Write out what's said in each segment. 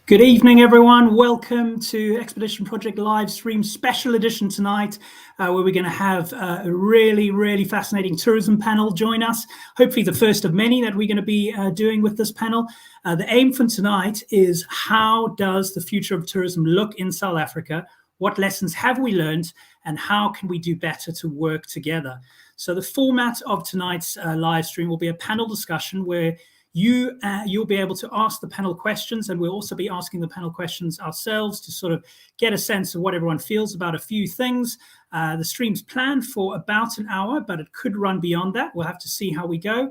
Good evening, everyone. Welcome to Expedition Project live stream special edition tonight, where we're going to have a really fascinating tourism panel join us. Hopefully the first of many that we're going to be doing with this panel. The aim for tonight is how does the future of tourism look in South Africa? What lessons have we learned and how can we do better to work together? So the format of tonight's live stream will be a panel discussion where you'll be able to ask the panel questions, and we'll also be asking the panel questions ourselves to sort of get a sense of what everyone feels about a few things. The stream's planned for about an hour, but it could run beyond that. We'll have to see how we go.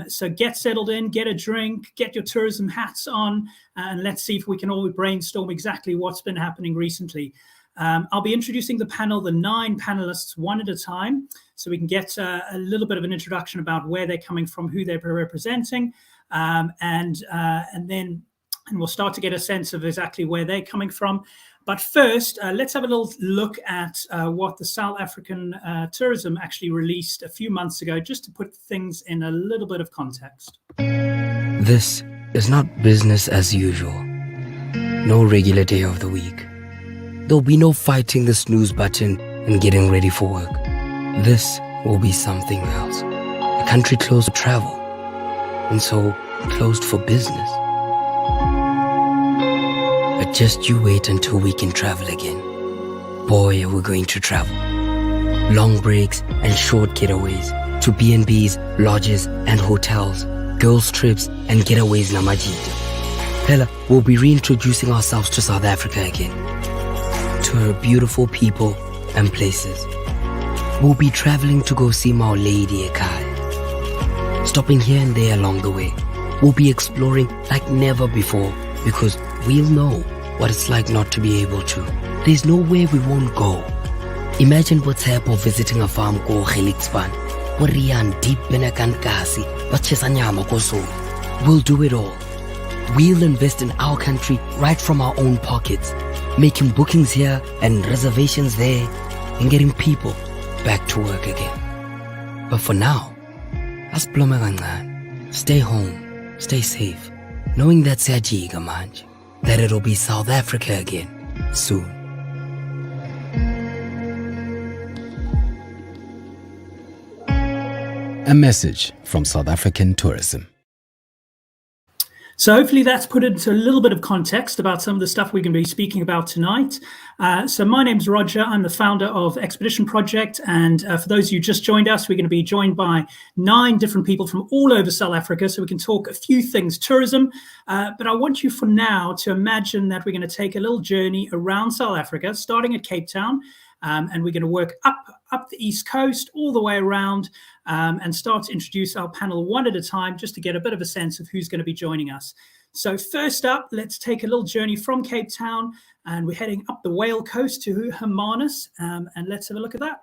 So get settled in, get a drink, get your tourism hats on, and let's see if we can all brainstorm exactly what's been happening recently. I'll be introducing the panel, the 9 panelists, one at a time, so we can get a little bit of an introduction about where they're coming from, who they're representing, and then we'll start to get a sense of exactly where they're coming from. But first, let's have a little look at what the South African tourism actually released a few months ago, just to put things in a little bit of context. This is not business as usual. No regular day of the week. There'll be no fighting the snooze button and getting ready for work. This will be something else. A country closed for travel, and so closed for business. But just you wait until we can travel again. Boy, are we going to travel. Long breaks and short getaways to B&Bs, lodges and hotels, girls' trips and getaways namajita. Hella, we'll be reintroducing ourselves to South Africa again. To her beautiful people and places. We'll be traveling to go see my lady Ekai. Stopping here and there along the way. We'll be exploring like never before because we'll know what it's like not to be able to. There's nowhere we won't go. Imagine what's happening visiting a farm called Helixpan. Warian deep in a kankasi, bachesanyama koso. We'll do it all. We'll invest in our country right from our own pockets. Making bookings here and reservations there and getting people back to work again. But for now, stay home, stay safe, knowing that that it'll be South Africa again soon. A message from South African tourism. So hopefully that's put into a little bit of context about some of the stuff we're going to be speaking about tonight. So my name's Roger. I'm the founder of Expedition Project. And for those of you who just joined us, we're going to be joined by 9 different people from all over South Africa. So we can talk a few things tourism. But I want you for now to imagine that we're going to take a little journey around South Africa, starting at Cape Town. And we're going to work up the East Coast all the way around and start to introduce our panel one at a time just to get a bit of a sense of who's going to be joining us. So first up, let's take a little journey from Cape Town and we're heading up the Whale Coast to Hermanus and let's have a look at that.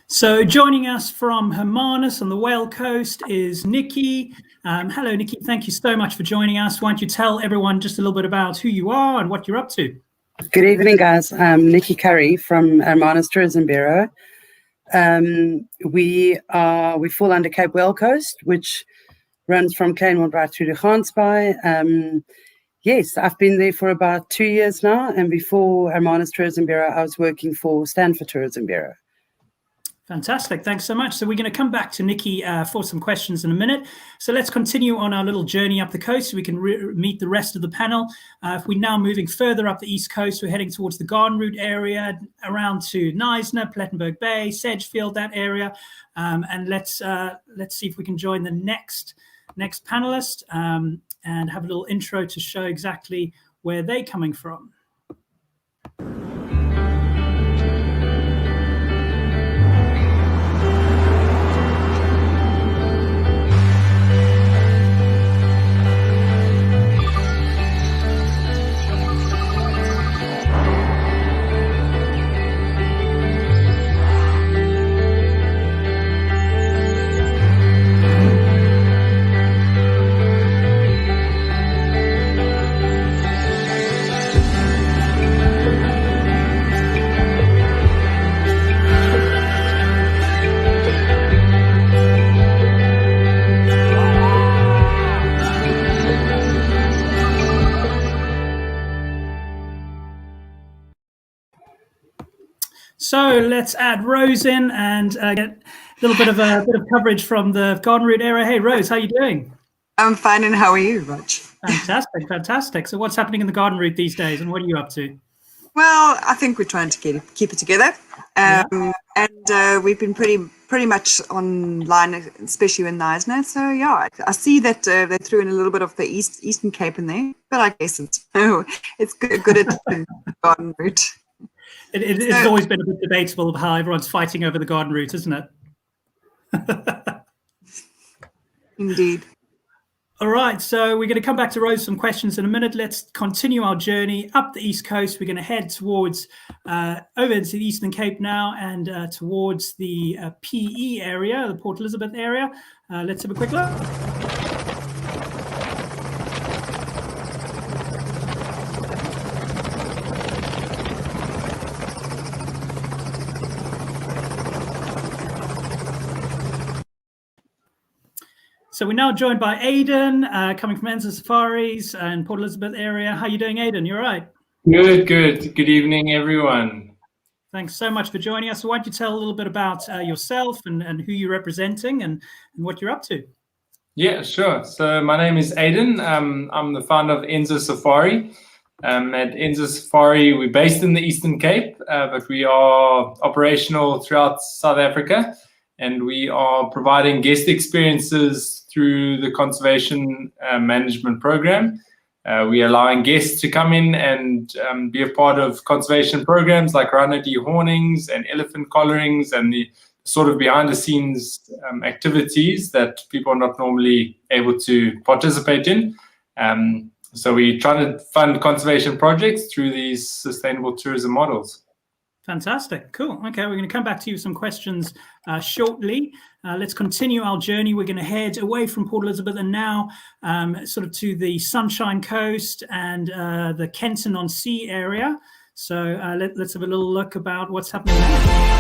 So joining us from Hermanus on the Whale Coast is Nikki. Hello, Nikki. Thank you so much for joining us. Why don't you tell everyone just a little bit about who you are and what you're up to? Good evening, guys. I'm Nikki Curry from Hermanus Tourism Bureau. We fall under Cape Whale Coast, which runs from Kleinmond right through to Gansbaai. Yes, I've been there for about 2 years now, and before Hermanus Tourism Bureau, I was working for Stanford Tourism Bureau. Fantastic. Thanks so much. So we're going to come back to Nikki for some questions in a minute. So let's continue on our little journey up the coast so we can meet the rest of the panel. If we're now moving further up the east coast, we're heading towards the Garden Route area, around to Knysna, Plettenberg Bay, Sedgefield, that area. And let's see if we can join the next panelist and have a little intro to show exactly where they're coming from. So let's add Rose in and get a little bit of coverage from the Garden Route area. Hey, Rose, how are you doing? I'm fine, and how are you, Rog? Fantastic. So what's happening in the Garden Route these days, and what are you up to? Well, I think we're trying to keep it together, and we've been pretty much online, especially in Knysna. So yeah, I see that they threw in a little bit of the Eastern Cape in there, but I guess it's good at the Garden Route. It's always been a bit debatable of how everyone's fighting over the Garden Route, isn't it? Indeed. All right, so we're going to come back to Rose some questions in a minute. Let's continue our journey up the East Coast. We're going to head towards over into the Eastern Cape now and towards the PE area, the Port Elizabeth area. Let's have a quick look. So we're now joined by Aidan, coming from Enza Safaris and Port Elizabeth area. How are you doing, Aidan? You all right? Good. Good evening, everyone. Thanks so much for joining us. So why don't you tell a little bit about yourself and who you're representing and what you're up to? Yeah, sure. So my name is Aidan. I'm the founder of Enza Safari. At Enza Safari, we're based in the Eastern Cape, but we are operational throughout South Africa. And we are providing guest experiences through the conservation management program. We are allowing guests to come in and be a part of conservation programs like rhino dehornings and elephant collarings and the sort of behind the scenes activities that people are not normally able to participate in. So we're trying to fund conservation projects through these sustainable tourism models. Fantastic. Cool. Okay, we're going to come back to you with some questions shortly. Let's continue our journey. We're going to head away from Port Elizabeth and now sort of to the Sunshine Coast and the Kenton-on-Sea area. So let's have a little look about what's happening there.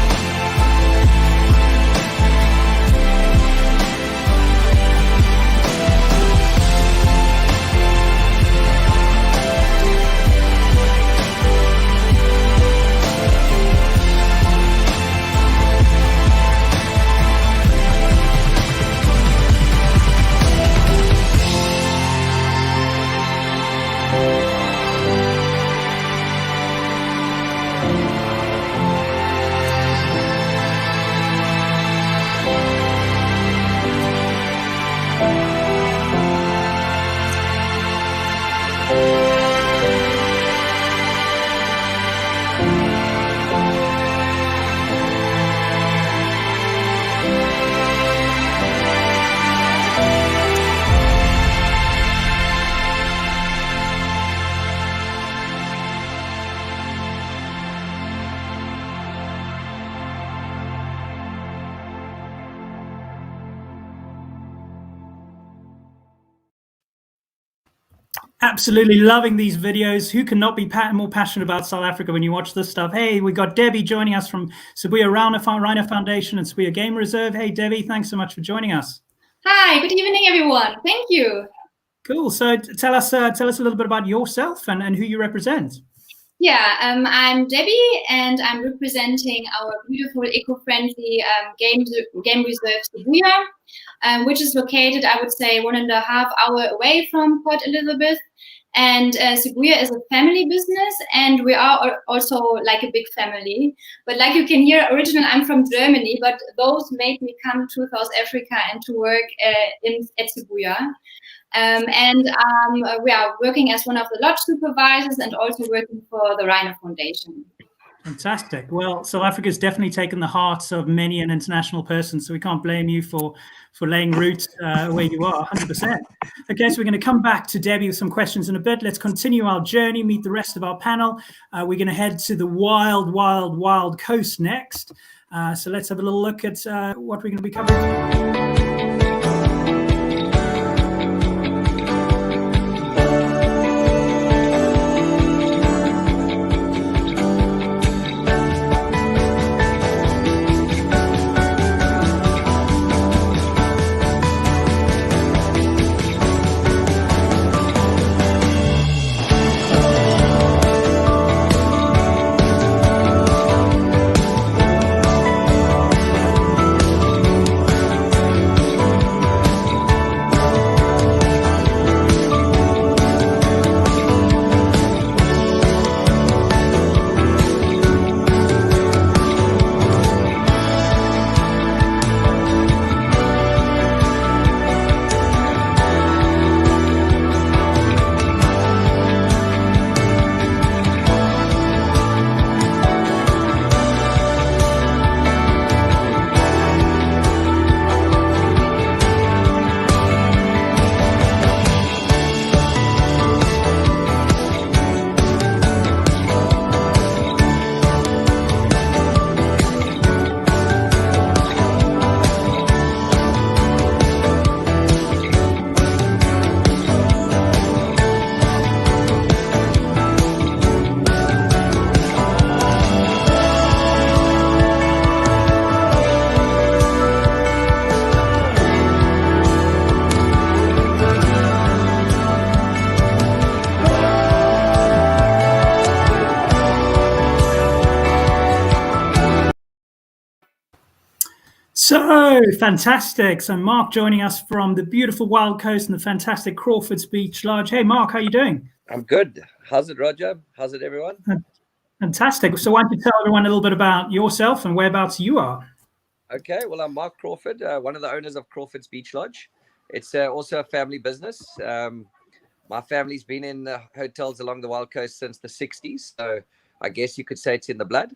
Absolutely loving these videos. Who cannot be more passionate about South Africa when you watch this stuff? Hey, we got Debbie joining us from Sibuya Rhino Foundation and Sibuya Game Reserve. Hey, Debbie, thanks so much for joining us. Hi, good evening, everyone. Thank you. Cool. So tell us a little bit about yourself and who you represent. Yeah, I'm Debbie, and I'm representing our beautiful, eco-friendly game reserve Sibuya, which is located, I would say, 1.5 hours away from Port Elizabeth. And Sibuya is a family business, and we are also like a big family. But like you can hear, originally I'm from Germany, but those made me come to South Africa and to work at Sibuya. We are working as one of the lodge supervisors and also working for the Rhino Foundation. Fantastic. Well, South Africa has definitely taken the hearts of many an international person, so we can't blame you for laying roots where you are, 100%. Okay, so we're going to come back to Debbie with some questions in a bit. Let's continue our journey, meet the rest of our panel. We're going to head to the wild, wild, wild coast next. So let's have a little look at what we're going to be covering. So fantastic. So Mark joining us from the beautiful Wild Coast and the fantastic Crawfords Beach Lodge. Hey, Mark, how are you doing? I'm good. How's it, Roger? How's it, everyone? Fantastic. So why don't you tell everyone a little bit about yourself and whereabouts you are? Okay, well, I'm Mark Crawford, one of the owners of Crawfords Beach Lodge. It's also a family business. My family's been in hotels along the Wild Coast since the 60s, so I guess you could say it's in the blood.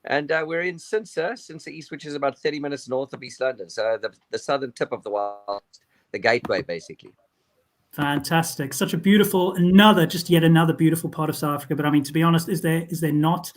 And we're in Enza East, which is about 30 minutes north of East London. So the southern tip of the Wild Coast, the gateway, basically. Fantastic. Such a beautiful, yet another beautiful part of South Africa. But I mean, to be honest, is there not,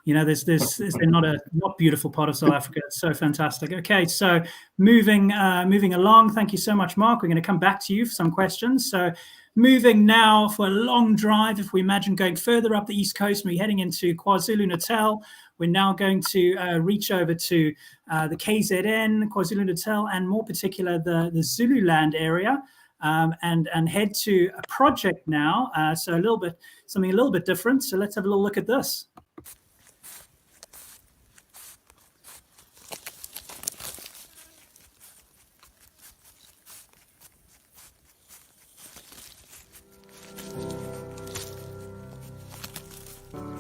is there not a not beautiful part of South Africa? It's so fantastic. Okay, so moving along. Thank you so much, Mark. We're going to come back to you for some questions. So moving now for a long drive, if we imagine going further up the East Coast, and we're heading into KwaZulu-Natal. We're now going to reach over to the KZN, KwaZulu-Natal, and more particular, the Zululand area. And head to a project now. So something a little bit different. So let's have a little look at this.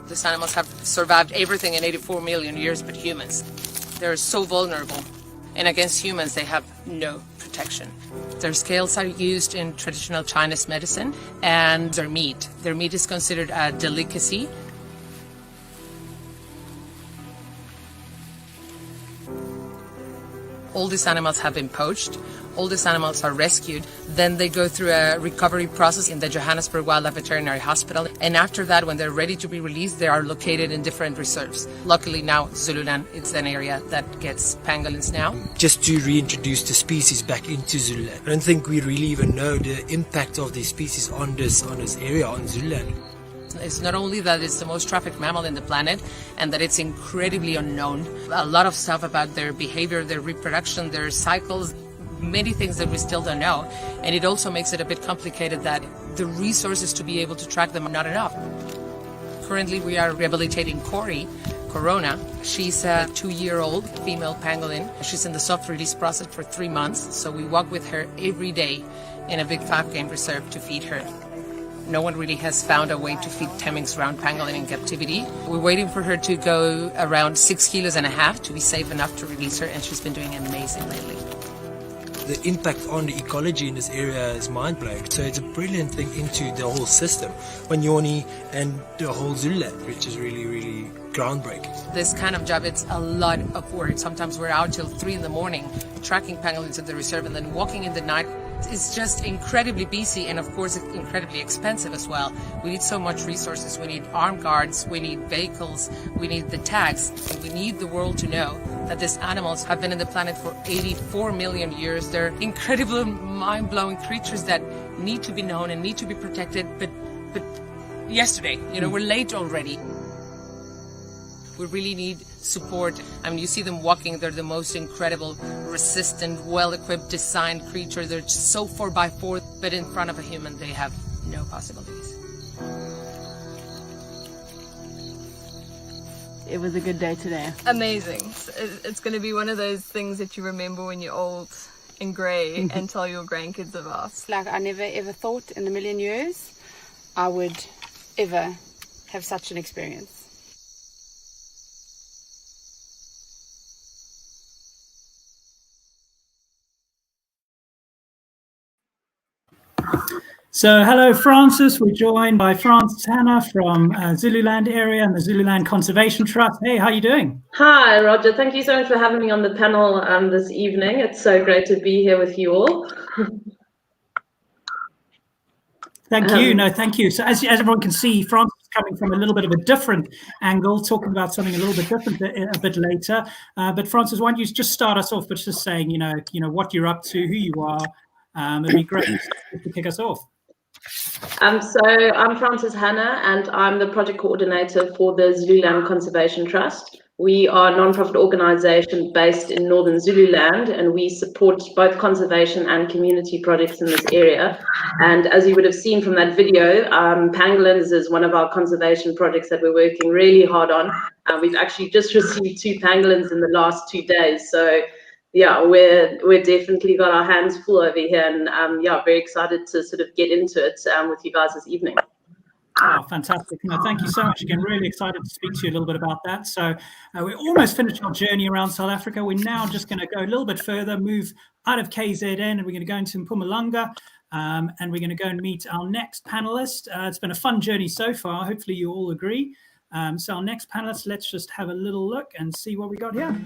These animals have survived everything in 84 million years but humans. They're so vulnerable. And against humans, they have no protection. Their scales are used in traditional Chinese medicine, and their meat is considered a delicacy. All these animals have been poached. All these animals are rescued. Then they go through a recovery process in the Johannesburg Wildlife Veterinary Hospital. And after that, when they're ready to be released, they are located in different reserves. Luckily now, Zululand is an area that gets pangolins now. Just to reintroduce the species back into Zululand. I don't think we really even know the impact of these species on this area, on Zululand. It's not only that it's the most trafficked mammal in the planet and that it's incredibly unknown. A lot of stuff about their behavior, their reproduction, their cycles, many things that we still don't know. And it also makes it a bit complicated that the resources to be able to track them are not enough. Currently, we are rehabilitating Corona. She's a 2-year-old female pangolin. She's in the soft release process for 3 months. So we walk with her every day in a big 5-game reserve to feed her. No one really has found a way to feed Temminck's round pangolin in captivity. We're waiting for her to go around 6.5 kilos to be safe enough to release her, and she's been doing amazing lately. The impact on the ecology in this area is mind-blowing. So it's a brilliant thing into the whole system, Wanyoni and the whole Zululand, which is really, really groundbreaking. This kind of job, it's a lot of work. Sometimes we're out till 3 a.m. tracking pangolins at the reserve and then walking in the night. It's just incredibly busy and, of course, incredibly expensive as well. We need so much resources. We need armed guards, we need vehicles, we need the tags. And we need the world to know that these animals have been on the planet for 84 million years. They're incredible, mind-blowing creatures that need to be known and need to be protected. But yesterday, we're late already. We really need support. I mean, you see them walking, they're the most incredible, resistant, well-equipped, designed creature. They're just so 4x4, but in front of a human, they have no possibilities. It was a good day today. Amazing. It's going to be one of those things that you remember when you're old and grey and tell your grandkids about. Like, I never ever thought in a million years I would ever have such an experience. So hello, Francis. We're joined by Francis Hannah from Zululand area and the Zululand Conservation Trust. Hey, how are you doing? Hi, Roger. Thank you so much for having me on the panel this evening. It's so great to be here with you all. Thank you. No, thank you. So as everyone can see, Francis is coming from a little bit of a different angle, talking about something a little bit different a bit later. But Francis, why don't you just start us off by just saying, what you're up to, who you are. It'd be great to kick us off. So I'm Francis Hannah, and I'm the project coordinator for the Zululand Conservation Trust. We are a non-profit organisation based in northern Zululand, and we support both conservation and community projects in this area. And as you would have seen from that video, pangolins is one of our conservation projects that we're working really hard on. We've actually just received 2 pangolins in the last 2 days. So yeah, we're definitely got our hands full over here, and very excited to sort of get into it with you guys this evening. Oh, fantastic. No, thank you so much again. Really excited to speak to you a little bit about that. So we're almost finished our journey around South Africa. We're now just going to go a little bit further, move out of KZN, and we're going to go into Mpumalanga, and we're going to go and meet our next panelist. It's been a fun journey so far. Hopefully you all agree. So our next panelist, let's just have a little look and see what we got here.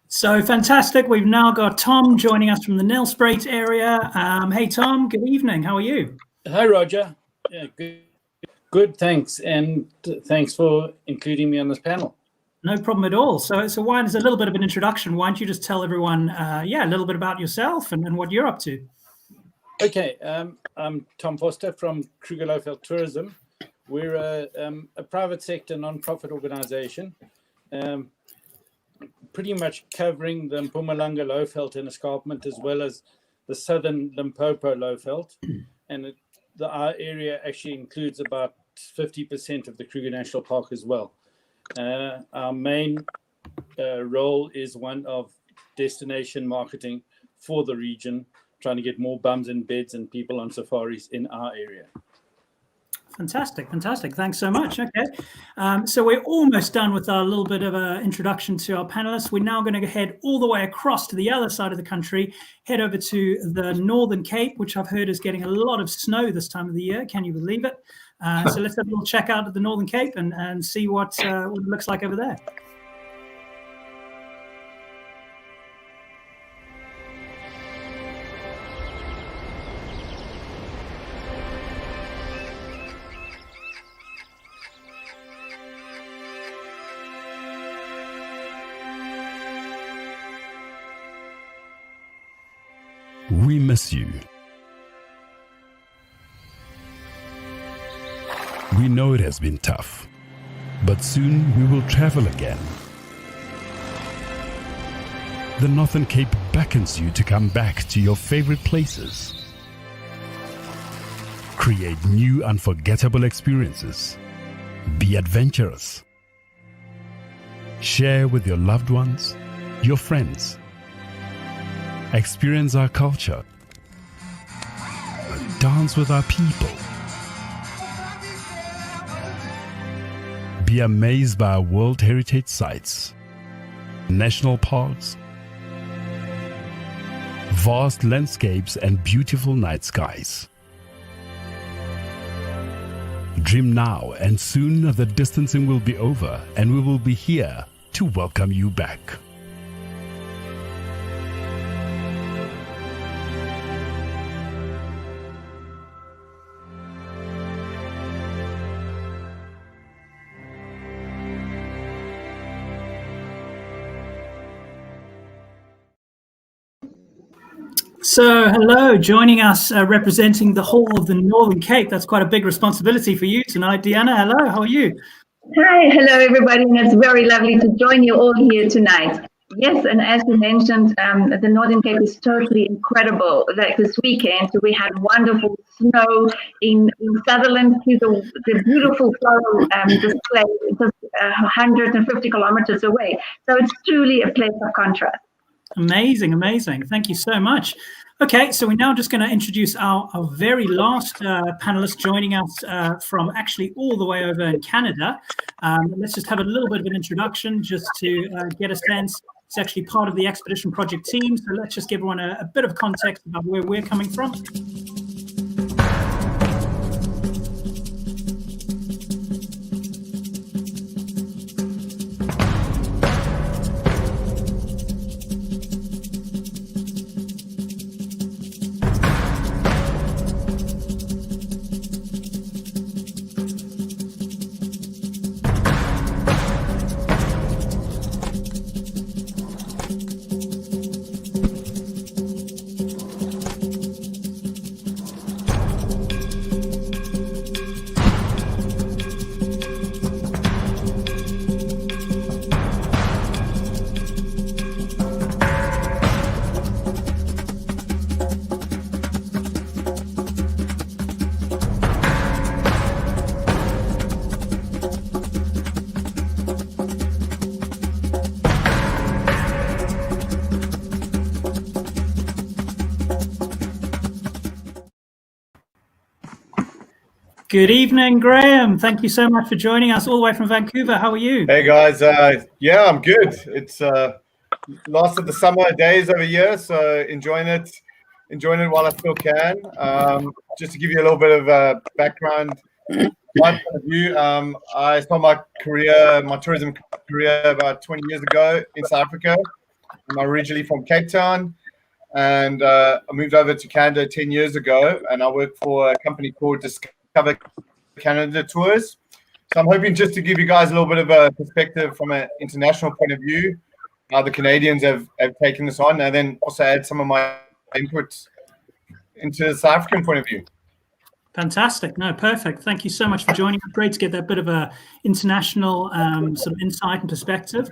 So fantastic. We've now got Tom joining us from the Nelspruit area. Hey, Tom, good evening. How are you? Hi, Roger. Yeah, good, thanks. And thanks for including me on this panel. No problem at all. So why, as a little bit of an introduction, why don't you just tell everyone, a little bit about yourself and what you're up to? Okay. I'm Tom Foster from Kruger Lowveld Tourism. We're a private sector non-profit organization pretty much covering the Mpumalanga Lowveld and escarpment, as well as the southern Limpopo Lowveld. And our area actually includes about 50% of the Kruger National Park as well. Our main role is one of destination marketing for the region, trying to get more bums and beds and people on safaris in our area. Fantastic. Thanks so much. Okay, so we're almost done with our little bit of an introduction to our panelists. We're now going to head all the way across to the other side of the country, head over to the Northern Cape, which I've heard is getting a lot of snow this time of the year. Can you believe it? So let's have a little check out of the Northern Cape and see what it looks like over there. We miss you. We know it has been tough, but soon we will travel again. The Northern Cape beckons you to come back to your favorite places. Create new unforgettable experiences. Be adventurous. Share with your loved ones, your friends. Experience our culture. Dance with our people. Be amazed by our World Heritage Sites, national parks, vast landscapes and beautiful night skies. Dream now, and soon the distancing will be over and we will be here to welcome you back. So, hello, joining us representing the whole of the Northern Cape. That's quite a big responsibility for you tonight. Deanna, hello, how are you? Hi, hello everybody, and it's very lovely to join you all here tonight. Yes, and as you mentioned, the Northern Cape is totally incredible. Like this weekend, we had wonderful snow in Sutherland to the beautiful floral display just 150 kilometers away. So it's truly a place of contrast. Amazing. Thank you so much. Okay, so we're now just going to introduce our very last panelist joining us from actually all the way over in Canada. Let's just have a little bit of an introduction just to get a sense. It's actually part of the Expedition Project team, so let's just give everyone a bit of context about where we're coming from. Good evening, Graham. Thank you so much for joining us all the way from Vancouver. How are you? Hey guys, yeah, I'm good. It's last of the summer days over here, so enjoying it while I still can. Just to give you a little bit of background, my point of view, I started my tourism career about 20 years ago in South Africa. I'm originally from Cape Town, and I moved over to Canada 10 years ago, and I work for a company called Discover Canada Tours. So I'm hoping just to give you guys a little bit of a perspective from an international point of view, how the Canadians have taken this on, and then also add some of my inputs into the South African point of view. Fantastic. No, perfect. Thank you so much for joining. Great to get that bit of a international sort of insight and perspective.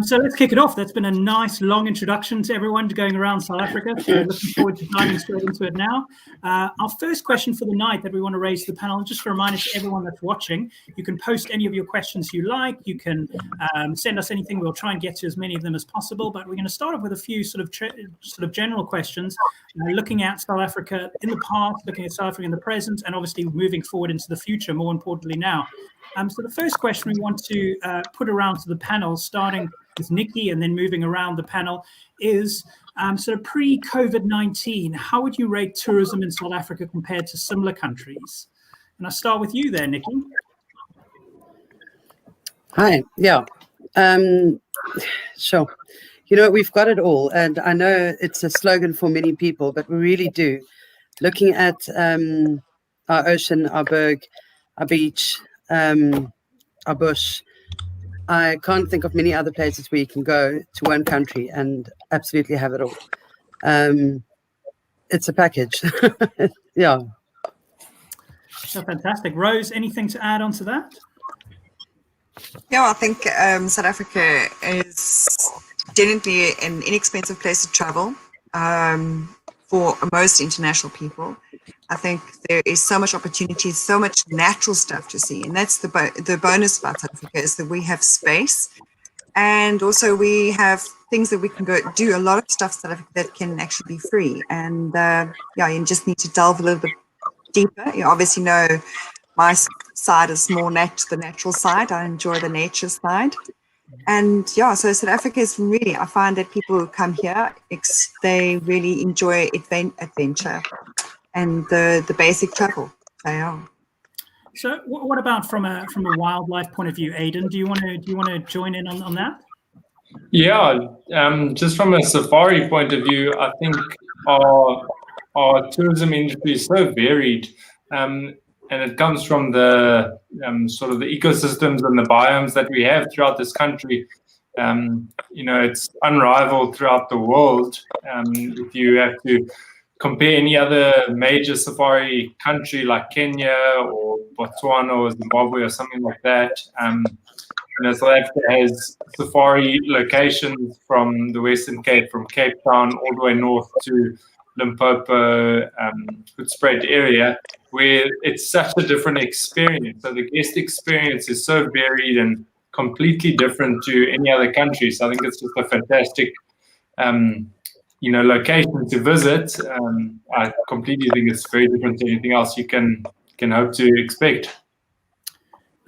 So let's kick it off. That's been a nice long introduction to everyone going around South Africa. So looking forward to diving straight into it now. Our first question for the night that we want to raise to the panel, just a reminder to everyone that's watching, you can post any of your questions you like. You can send us anything. We'll try and get to as many of them as possible. But we're going to start off with a few sort of general questions, looking at South Africa in the past, looking at South Africa in the present, and obviously moving forward into the future, more importantly now. So the first question we want to put around to the panel, starting with Nikki and then moving around the panel, is sort of pre-COVID-19, how would you rate tourism in South Africa compared to similar countries? And I'll start with you there, Nikki. Hi, yeah. Sure. You know, we've got it all. And I know it's a slogan for many people, but we really do. Looking at our ocean, our berg, our beach, our bush, I can't think of many other places where you can go to one country and absolutely have it all. It's a package. Yeah. So fantastic. Rose, anything to add on to that? Yeah, I think South Africa is definitely an inexpensive place to travel for most international people. I think there is so much opportunity, so much natural stuff to see. And that's the bonus about South Africa, is that we have space. And also we have things that we can go do, a lot of stuff that can actually be free. And yeah, you just need to delve a little bit deeper. You obviously know my side is more the natural side. I enjoy the nature side. And yeah, so South Africa is really, I find that people who come here, they really enjoy adventure and the basic travel. They are. So what about from a wildlife point of view, Aidan? Do you want to join in on that? Yeah, just from a safari point of view, I think our tourism industry is so varied, and it comes from the sort of the ecosystems and the biomes that we have throughout this country. You know, it's unrivaled throughout the world. If you have to compare any other major safari country like Kenya or Botswana or Zimbabwe or something like that, you know, South Africa has safari locations from the Western Cape, from Cape Town all the way north to Limpopo, Hoedspruit area, where it's such a different experience. So the guest experience is so varied and completely different to any other country. So I think it's just a fantastic, you know, location to visit. I completely think it's very different to anything else you can hope to expect.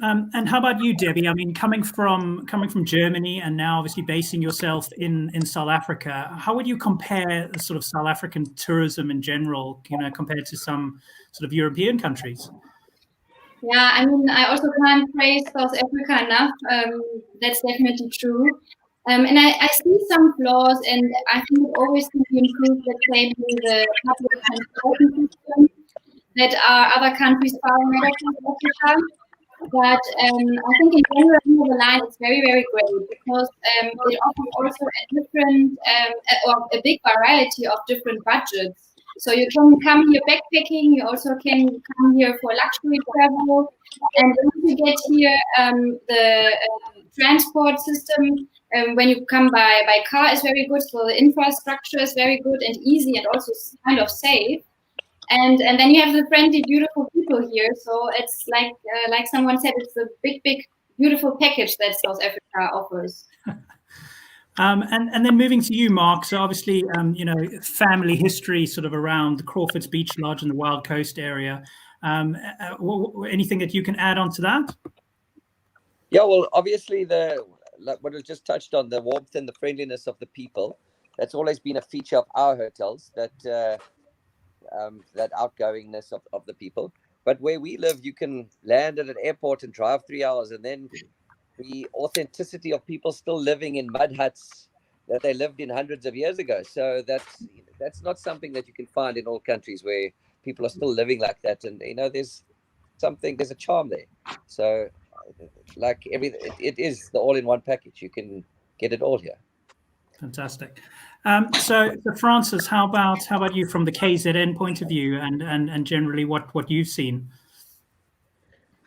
And how about you, Debbie? I mean, coming from Germany and now obviously basing yourself in South Africa, how would you compare the sort of South African tourism in general, you know, compared to some sort of European countries? Yeah, I mean, I also can't praise South Africa enough. That's definitely true. And I see some flaws, and I think it always can be improved, let's say, the public transportation system that are other countries far ahead of South Africa. But I think in general, the line is very, very great because it offers also a different or a big variety of different budgets. So you can come here backpacking, you also can come here for luxury travel, and once you get here, the transport system, when you come by car, is very good. So the infrastructure is very good and easy, and also kind of safe. And then you have the friendly, beautiful people here. So it's like someone said, it's a big, beautiful package that South Africa offers. And then moving to you, Mark. So obviously, you know, family history sort of around the Crawfords Beach Lodge and the Wild Coast area. Anything that you can add on to that? Yeah, well, obviously like what was just touched on, the warmth and the friendliness of the people. That's always been a feature of our hotels, that outgoingness of the people. But where we live, you can land at an airport and drive 3 hours, and then the authenticity of people still living in mud huts that they lived in hundreds of years ago. So that's not something that you can find in all countries where people are still living like that. And you know, there's a charm there. So like everything, it is the all-in-one package. You can get it all here. Fantastic. So Francis, how about you from the KZN point of view, and generally what you've seen?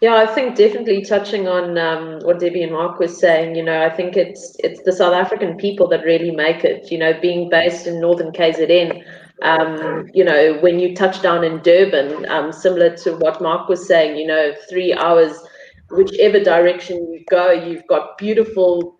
Yeah, I think definitely touching on what Debbie and Mark was saying, I think it's the South African people that really make it, being based in Northern KZN, when you touch down in Durban, similar to what Mark was saying, 3 hours, whichever direction you go, you've got beautiful,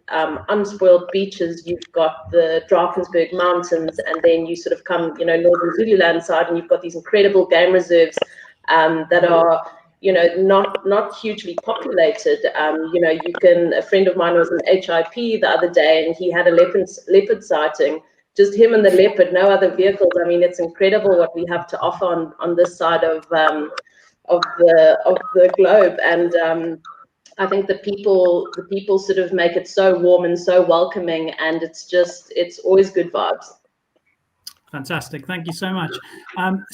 unspoiled beaches, you've got the Drakensberg Mountains, and then you sort of come, Northern Zululand side, and you've got these incredible game reserves that are, not hugely populated. A friend of mine was in HIP the other day, and he had a leopard sighting, just him and the leopard, no other vehicles. I mean, it's incredible what we have to offer on this side of the globe. And I think the people sort of make it so warm and so welcoming, and it's always good vibes. Fantastic. Thank you so much.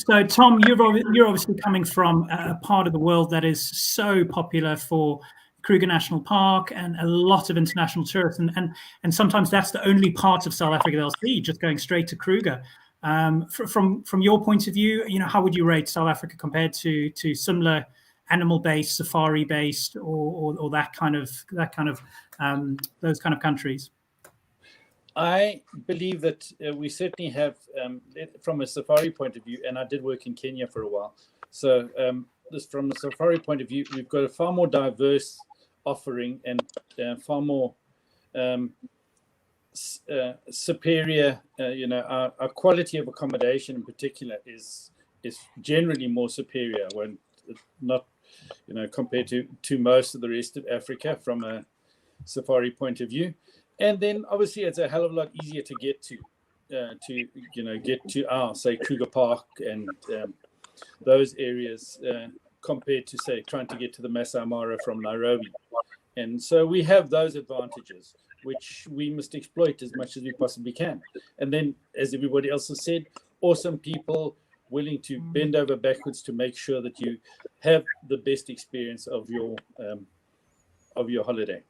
So, Tom, you're obviously coming from a part of the world that is so popular for Kruger National Park and a lot of international tourists. And sometimes that's the only part of South Africa they'll see, just going straight to Kruger. From your point of view, how would you rate South Africa compared to similar animal-based, safari-based, or those kind of countries? I believe that we certainly have, from a safari point of view, and I did work in Kenya for a while. So from a safari point of view, we've got a far more diverse offering and far more superior. Our quality of accommodation in particular is generally more superior when not, compared to most of the rest of Africa from a safari point of view. And then obviously it's a hell of a lot easier to get to our, say, Kruger Park and those areas compared to, say, trying to get to the Masai Mara from Nairobi. And so we have those advantages, which we must exploit as much as we possibly can. And then, as everybody else has said, awesome people willing to bend over backwards to make sure that you have the best experience of your holiday.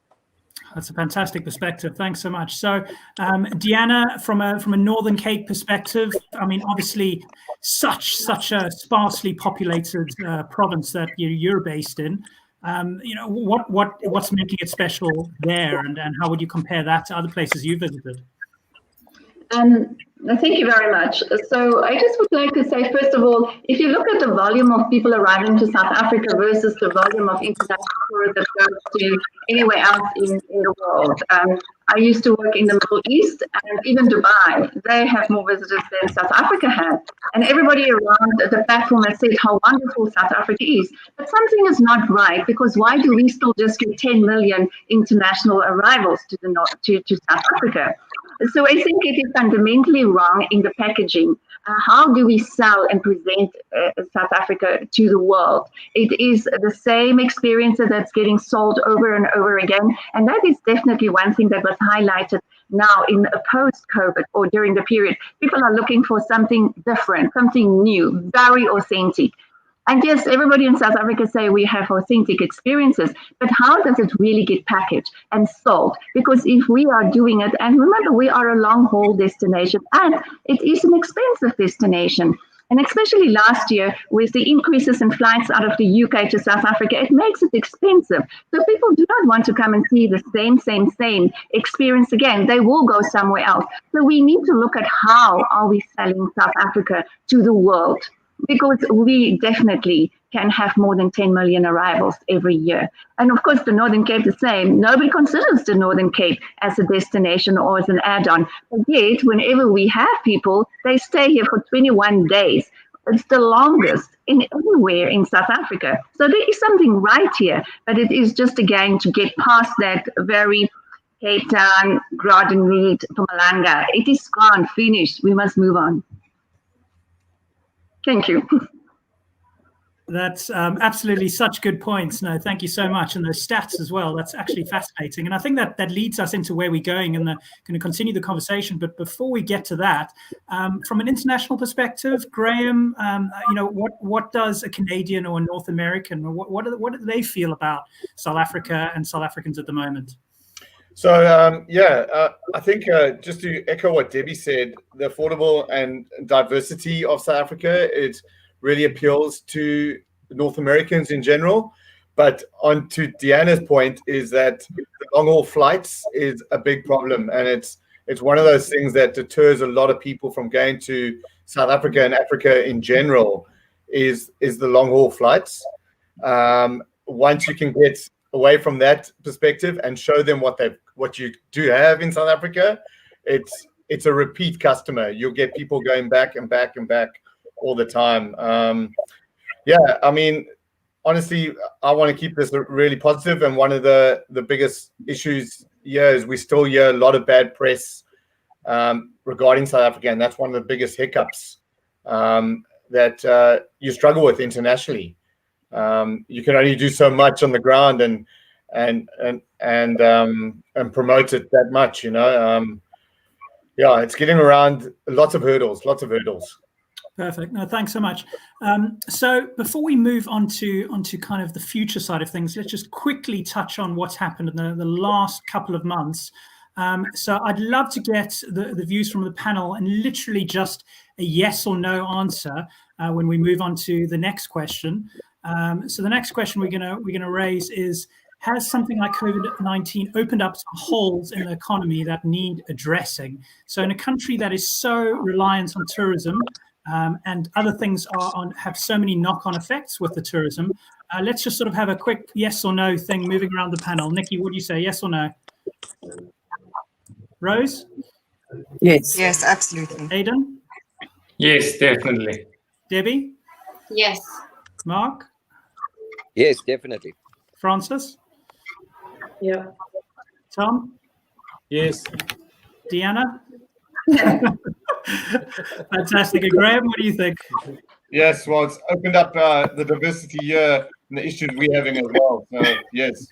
That's a fantastic perspective. Thanks so much. So, Deanna, from a Northern Cape perspective, I mean, obviously, such a sparsely populated province that you're based in. What's making it special there, and how would you compare that to other places you visited? Thank you very much. So I just would like to say, first of all, if you look at the volume of people arriving to South Africa versus the volume of international tourists that go to anywhere else in the world. I used to work in the Middle East, and even Dubai, they have more visitors than South Africa has. And everybody around the platform has said how wonderful South Africa is. But something is not right, because why do we still just get 10 million international arrivals to South Africa? So I think it is fundamentally wrong in the packaging. How do we sell and present South Africa to the world? It is the same experience that's getting sold over and over again. And that is definitely one thing that was highlighted now in a post-COVID or during the period. People are looking for something different, something new, very authentic. And yes, everybody in South Africa say we have authentic experiences, but how does it really get packaged and sold? Because if we are doing it, and remember, we are a long-haul destination, and it is an expensive destination. And especially last year, with the increases in flights out of the UK to South Africa, it makes it expensive. So people do not want to come and see the same experience again. They will go somewhere else. So we need to look at how are we selling South Africa to the world, because we definitely can have more than 10 million arrivals every year. And of course, the Northern Cape the same. Nobody considers the Northern Cape as a destination or as an add-on. But yet, whenever we have people, they stay here for 21 days. It's the longest anywhere in South Africa. So there is something right here, but it is just, again, to get past that very Cape Town, Gradenried, Mpumalanga. It is gone, finished. We must move on. Thank you. That's absolutely such good points. No, thank you so much. And those stats as well. That's actually fascinating. And I think that leads us into where we're going, and going to continue the conversation. But before we get to that, from an international perspective, Graham, what does a Canadian or a North American, what do they feel about South Africa and South Africans at the moment? So I think just to echo what Debbie said, the affordable and diversity of South Africa, it really appeals to North Americans in general. But on to Deanna's point is that the long haul flights is a big problem, and it's one of those things that deters a lot of people from going to South Africa and Africa in general. Is the long haul flights. Once you can get away from that perspective and show them what you do have in South Africa, it's a repeat customer. You'll get people going back and back and back all the time. I mean, honestly, I want to keep this really positive, and one of the biggest issues here is we still hear a lot of bad press regarding South Africa, and that's one of the biggest hiccups that you struggle with internationally. You can only do so much on the ground and promote it that much, you know. It's getting around lots of hurdles. Perfect. No, thanks so much. So before we move on to kind of the future side of things, let's just quickly touch on what's happened in the last couple of months. So I'd love to get the views from the panel and literally just a yes or no answer when we move on to the next question. So the next question we're gonna raise is: has something like COVID-19 opened up some holes in the economy that need addressing? So in a country that is so reliant on tourism, and other things have so many knock-on effects with the tourism, let's just sort of have a quick yes or no thing moving around the panel. Nikki, what do you say, yes or no? Rose? Yes. Yes, absolutely. Aidan? Yes, definitely. Debbie? Yes. Mark? Yes, definitely. Francis? Yeah. Tom? Yes. Deanna? Fantastic. And Graham, what do you think? Yes, well, it's opened up the diversity here and the issues we're having as well. So yes,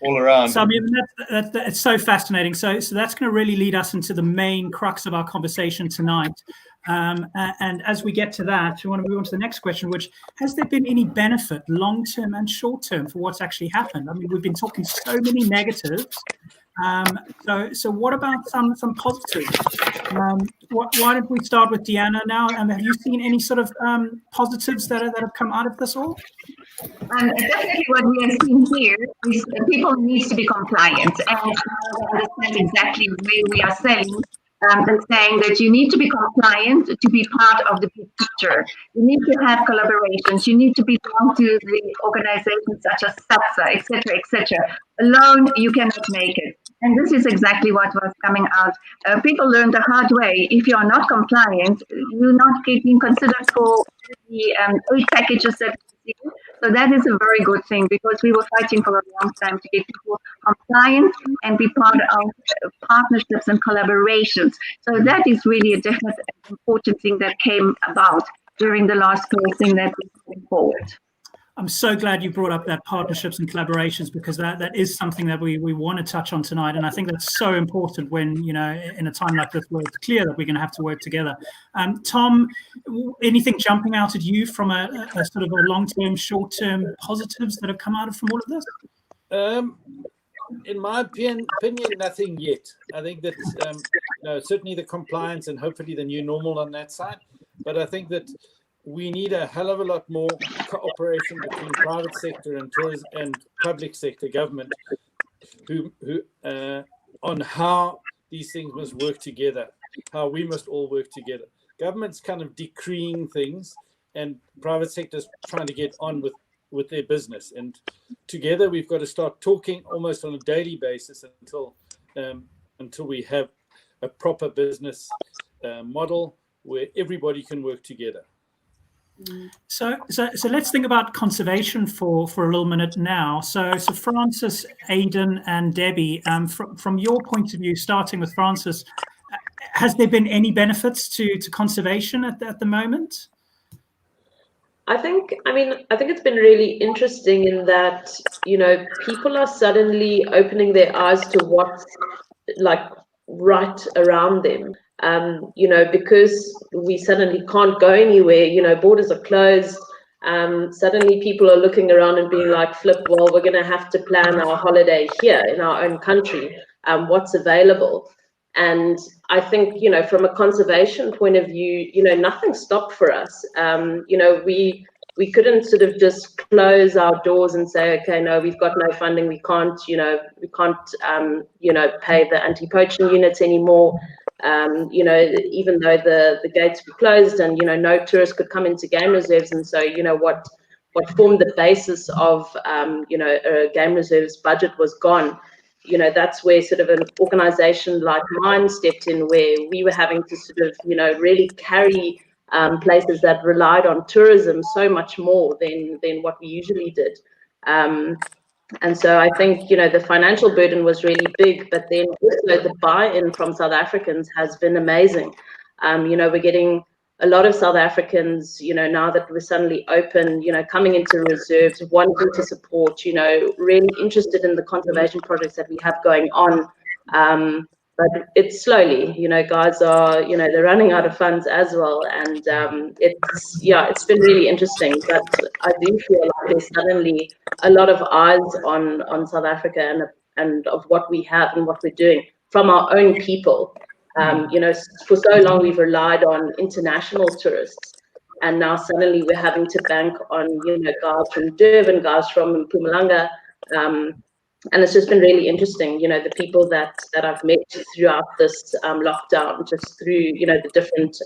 all around. So I mean, it's so fascinating. So that's going to really lead us into the main crux of our conversation tonight. And as we get to that, we want to move on to the next question, which: has there been any benefit, long-term and short-term, for what's actually happened? I mean, we've been talking so many negatives. So what about some positives? Why don't we start with Deanna now? Have you seen any sort of positives that have come out of this all? Definitely what we are seeing here is that people need to be compliant, and understand exactly where we are selling. And saying that you need to be compliant to be part of the big picture. You need to have collaborations. You need to belong to the organizations such as SAPSA, etc., etc. Alone, you cannot make it. And this is exactly what was coming out. People learned the hard way. If you are not compliant, you're not getting considered for the aid packages that we see. So that is a very good thing, because we were fighting for a long time to get people compliant and be part of partnerships and collaborations. So that is really a definite important thing that came about during the last closing that we moving forward. I'm so glad you brought up that partnerships and collaborations, because that is something that we want to touch on tonight. And I think that's so important when, you know, in a time like this where it's clear that we're going to have to work together. Tom, anything jumping out at you from a sort of a long-term, short-term positives that have come out from all of this? In my opinion, nothing yet. I think that certainly the compliance and hopefully the new normal on that side. But I think that we need a hell of a lot more cooperation between private sector and tourism and public sector government, who on how these things must work together, how we must all work together. Government's kind of decreeing things, and private sector's trying to get on with their business. And together we've got to start talking almost on a daily basis until we have a proper business model where everybody can work together. So let's think about conservation for a little minute now. So Francis, Aidan, and Debbie, from your point of view, starting with Francis, has there been any benefits to conservation at the moment? I think it's been really interesting in that, you know, people are suddenly opening their eyes to what's like right around them. You know, because we suddenly can't go anywhere, you know, borders are closed. Suddenly people are looking around and being like, flip, well, we're going to have to plan our holiday here in our own country. what's available. And I think, from a conservation point of view, nothing stopped for us. We couldn't sort of just close our doors and say, okay, no, we've got no funding. We can't pay the anti-poaching units anymore. Even though the gates were closed and, no tourists could come into game reserves. And so, what formed the basis of, a game reserves budget was gone. That's where sort of an organization like mine stepped in, where we were having to sort of, really carry places that relied on tourism so much more than what we usually did. And so I think, the financial burden was really big, but then also the buy-in from South Africans has been amazing. We're getting a lot of South Africans, now that we're suddenly open, coming into reserves, wanting to support, really interested in the conservation projects that we have going on. But it's slowly, guys are, they're running out of funds as well. And it's been really interesting. But I do feel like there's suddenly a lot of eyes on South Africa and of what we have and what we're doing from our own people. For so long we've relied on international tourists, and now suddenly we're having to bank on, guys from Durban, guys from Mpumalanga. And it's just been really interesting, the people that I've met throughout this lockdown, just through, the different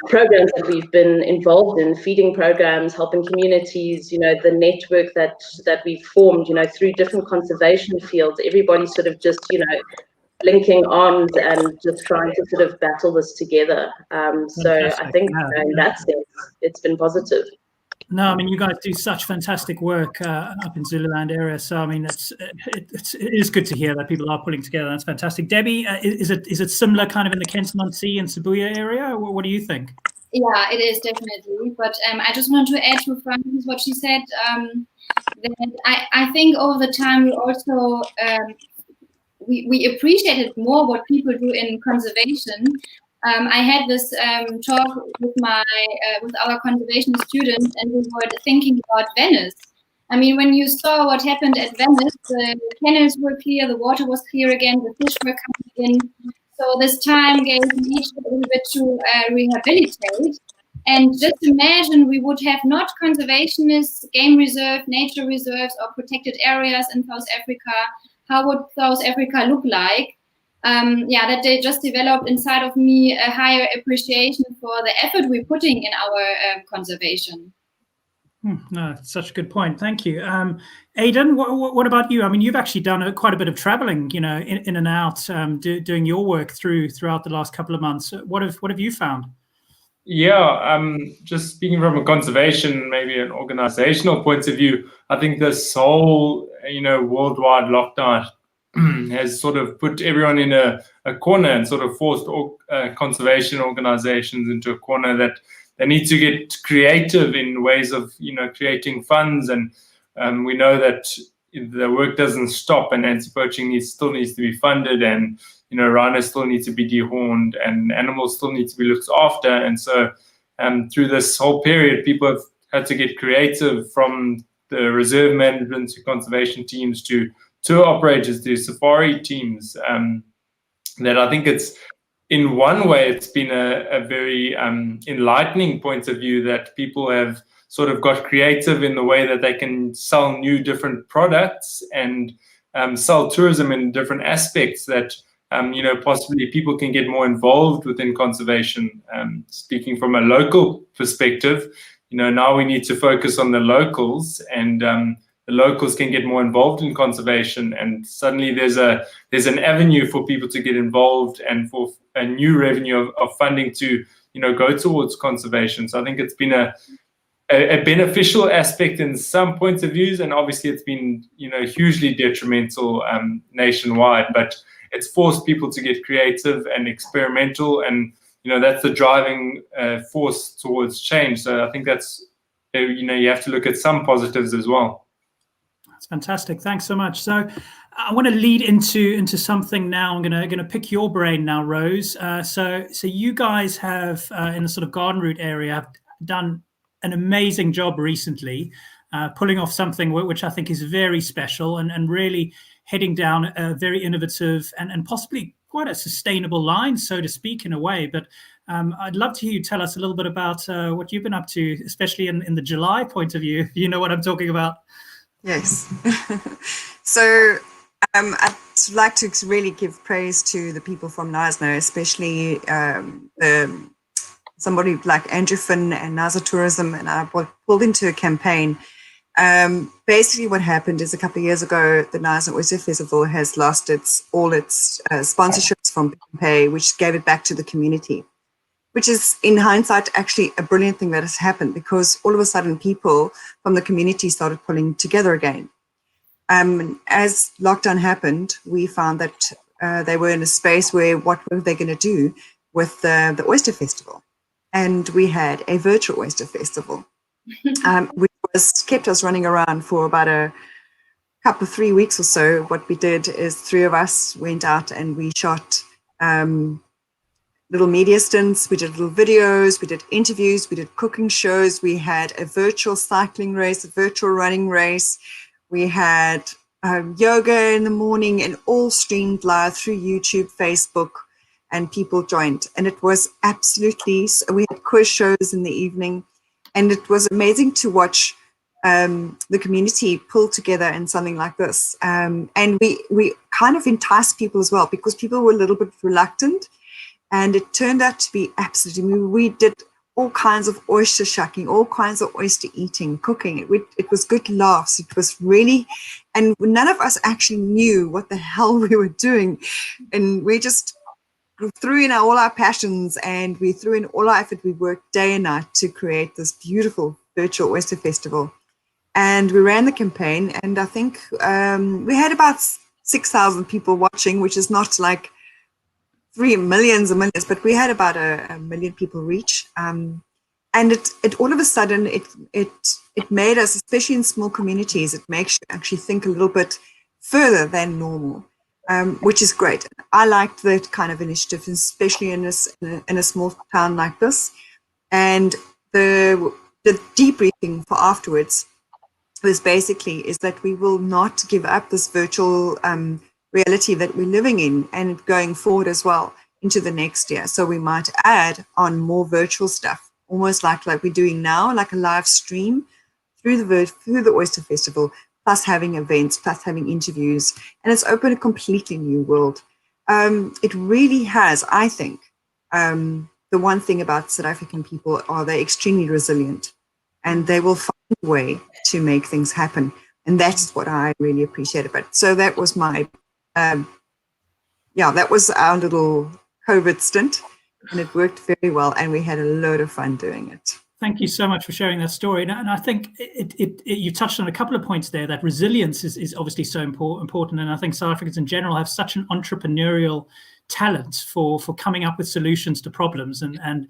programs that we've been involved in, feeding programs, helping communities, the network that we've formed, through different conservation fields. Everybody sort of just, linking arms and just trying to sort of battle this together. So I think in that sense, it's been positive. No, I mean, you guys do such fantastic work up in Zululand area. So, I mean, it is good to hear that people are pulling together. That's fantastic. Debbie, is it similar kind of in the Kentsmond-Sea and Sibuya area? What do you think? Yeah, it is definitely. But I just wanted to add to Francis what she said. That I think over the time we also we appreciated more what people do in conservation. I had this talk with our conservation students, and we were thinking about Venice. I mean, when you saw what happened at Venice, the canals were clear, the water was clear again, the fish were coming in. So this time gave nature a little bit to rehabilitate. And just imagine we would have not conservationists, game reserve, nature reserves, or protected areas in South Africa. How would South Africa look like? That they just developed inside of me a higher appreciation for the effort we're putting in our conservation. No, such a good point. Thank you. Aidan, what about you? I mean, you've actually done quite a bit of traveling, in and out, doing your work throughout the last couple of months. What have you found? Yeah, just speaking from a conservation, maybe an organizational point of view, I think this whole, worldwide lockdown has sort of put everyone in a corner and sort of forced conservation organizations into a corner that they need to get creative in ways of, creating funds. And we know that the work doesn't stop, and anti-poaching still needs to be funded, and, rhinos still need to be dehorned, and animals still need to be looked after. And so through this whole period, people have had to get creative, from the reserve management to conservation teams to tour operators to safari teams, that I think it's, in one way, it's been a very enlightening point of view, that people have sort of got creative in the way that they can sell new different products and sell tourism in different aspects that, possibly people can get more involved within conservation. Speaking from a local perspective, now we need to focus on the locals, and the locals can get more involved in conservation, and suddenly there's an avenue for people to get involved and for a new revenue of funding to go towards conservation. So I think it's been a beneficial aspect in some points of views, and obviously it's been hugely detrimental nationwide, but it's forced people to get creative and experimental, and that's the driving force towards change. So I think that's you have to look at some positives as well. That's fantastic. Thanks so much. So I want to lead into something now. I'm gonna pick your brain now, Rose. So you guys have in the sort of garden route area have done an amazing job recently, pulling off something which I think is very special and really heading down a very innovative and possibly quite a sustainable line, so to speak, in a way. But I'd love to hear you tell us a little bit about what you've been up to, especially in the July point of view, if you know what I'm talking about. Yes. So I'd like to really give praise to the people from Knysna, especially somebody like Andrew Finn and NASA Tourism, and I pulled into a campaign. Basically what happened is a couple of years ago, the Knysna Oyster Festival has lost all its sponsorships from Pick n Pay, which gave it back to the community, which is in hindsight actually a brilliant thing that has happened, because all of a sudden people from the community started pulling together again. As lockdown happened, we found that they were in a space where what were they going to do with the Oyster Festival? And we had a virtual Oyster Festival, which kept us running around for about a couple of 3 weeks or so. What we did is 3 of us went out and we shot little media stints, we did little videos, we did interviews, we did cooking shows, we had a virtual cycling race, a virtual running race, we had yoga in the morning, and all streamed live through YouTube, Facebook, and people joined. And it was absolutely, we had quiz shows in the evening, and it was amazing to watch the community pull together in something like this. And we kind of enticed people as well, because people were a little bit reluctant, and it turned out to be absolutely, we did all kinds of oyster shucking, all kinds of oyster eating, cooking. It was good laughs. It was really, and none of us actually knew what the hell we were doing. And we just threw in all our passions, and we threw in all our effort. We worked day and night to create this beautiful virtual Oyster Festival. And we ran the campaign, and I think we had about 6,000 people watching, which is not like 3 millions or millions, but we had about a million people reach. And it all of a sudden, it made us, especially in small communities, it makes you actually think a little bit further than normal, which is great. I liked that kind of initiative, especially in a small town like this. And the debriefing for afterwards was basically is that we will not give up this virtual reality that we're living in, and going forward as well into the next year. So we might add on more virtual stuff, almost like we're doing now, like a live stream through the Oyster Festival, plus having events, plus having interviews, and it's opened a completely new world. It really has, I think, the one thing about South African people are they're extremely resilient, and they will find a way to make things happen. And that's what I really appreciate about it. So that was my that was our little COVID stint, and it worked very well, and we had a load of fun doing it. Thank you so much for sharing that story. And I think you touched on a couple of points there, that resilience is obviously so important. And I think South Africans in general have such an entrepreneurial talent for coming up with solutions to problems and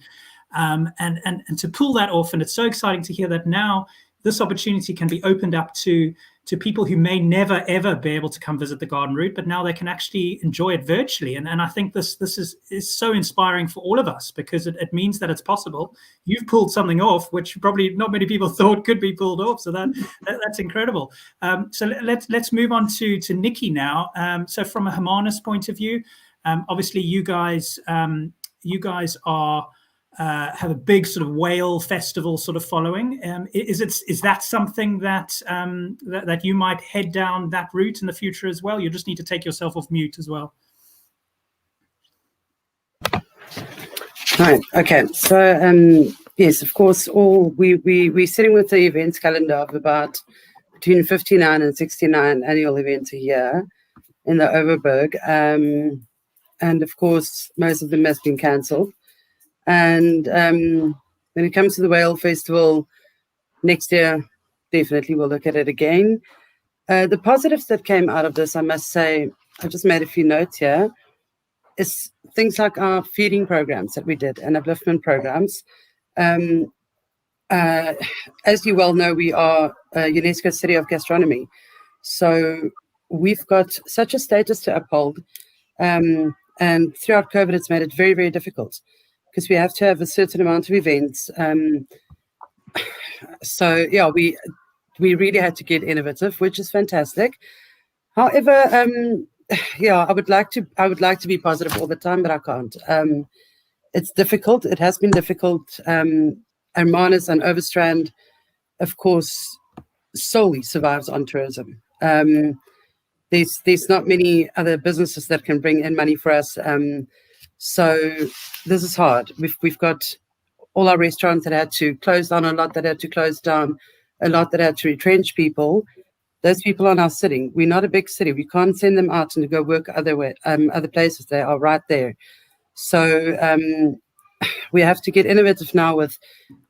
to pull that off. And it's so exciting to hear that now this opportunity can be opened up to people who may never, ever be able to come visit the garden route, but now they can actually enjoy it virtually. And I think this is so inspiring for all of us, because it means that it's possible. You've pulled something off, which probably not many people thought could be pulled off. So that's incredible. So let's move on to Nikki now. So from a Hermanus point of view, obviously you guys are have a big sort of whale festival sort of following. Is that something that that you might head down that route in the future as well? You just need to take yourself off mute as well. Right. Okay. So yes, of course, we're sitting with the events calendar of about between 59 and 69 annual events a year in the Overberg, and of course most of them has been cancelled. And when it comes to the Whale Festival next year, definitely we'll look at it again. The positives that came out of this, I must say, I just made a few notes here, is things like our feeding programs that we did and upliftment programs. As you well know, we are a UNESCO City of Gastronomy. So we've got such a status to uphold. And throughout COVID, it's made it very, very difficult, because we have to have a certain amount of events. So yeah, we really had to get innovative, which is fantastic. However, yeah, I would like to be positive all the time, but I can't. It's difficult. It has been difficult. Hermanus and Overstrand, of course, solely survives on tourism. There's not many other businesses that can bring in money for us. So this is hard. We've got all our restaurants that had to close down, a lot that had to close down, a lot that had to retrench people. Those people are now sitting. We're not a big city. We can't send them out and to go work other places. They are right there. So we have to get innovative now with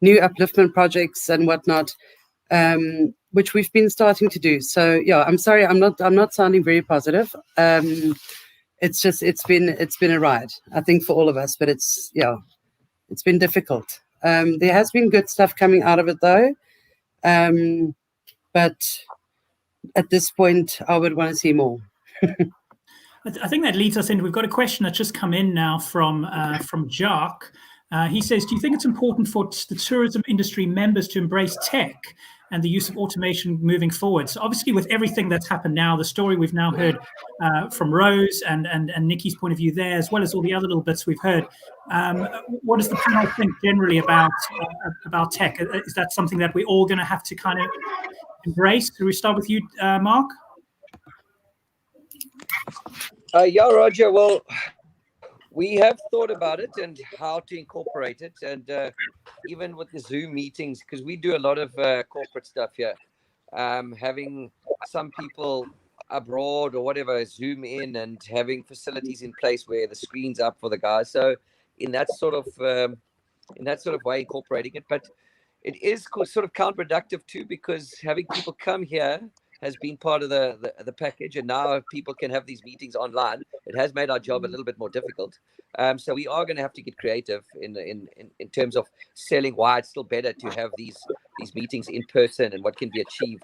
new upliftment projects and whatnot, which we've been starting to do. So yeah, I'm sorry, I'm not sounding very positive. It's been a ride, I think, for all of us, but it's been difficult. There has been good stuff coming out of it though, but at this point, I would want to see more. I think that leads us in. We've got a question that's just come in now from Jacques. He says, do you think it's important for the tourism industry members to embrace tech and the use of automation moving forward? So obviously with everything that's happened now, the story we've now heard from Rose and Nikki's point of view there, as well as all the other little bits we've heard, what does the panel think generally about tech? Is that something that we're all going to have to kind of embrace? Do we start with you, Mark? Yeah, Roger. Well, we have thought about it and how to incorporate it, and even with the Zoom meetings, because we do a lot of corporate stuff here. Having some people abroad or whatever Zoom in and having facilities in place where the screen's up for the guys. So in that sort of way, incorporating it, but it is sort of counterproductive too, because having people come here has been part of the package, and now people can have these meetings online. It has made our job a little bit more difficult. So we are going to have to get creative in terms of selling why it's still better to have these meetings in person and what can be achieved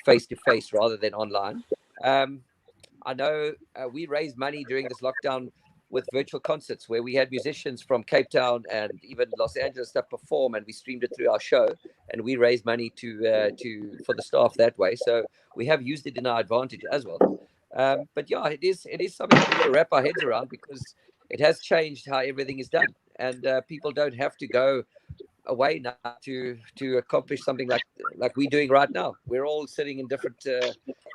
face to face rather than online. I know we raised money during this lockdown with virtual concerts where we had musicians from Cape Town and even Los Angeles stuff perform, and we streamed it through our show, and we raised money for the staff that way. So we have used it in our advantage as well. But yeah, it is something we've got to wrap our heads around, because it has changed how everything is done, and people don't have to go away now to accomplish something like we're doing right now. We're all sitting in different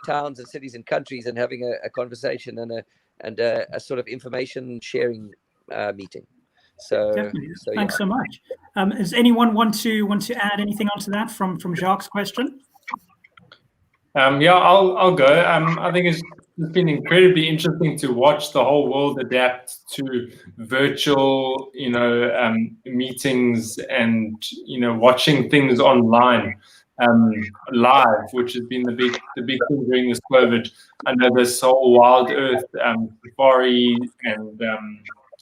towns and cities and countries and having a conversation and a sort of information sharing meeting. So, thanks so much. Does anyone want to add anything onto that from Jacques' question? Yeah, I'll go. I think it's been incredibly interesting to watch the whole world adapt to virtual, meetings and watching things online. Live, which has been the big thing during this COVID. I know this whole Wild Earth safari and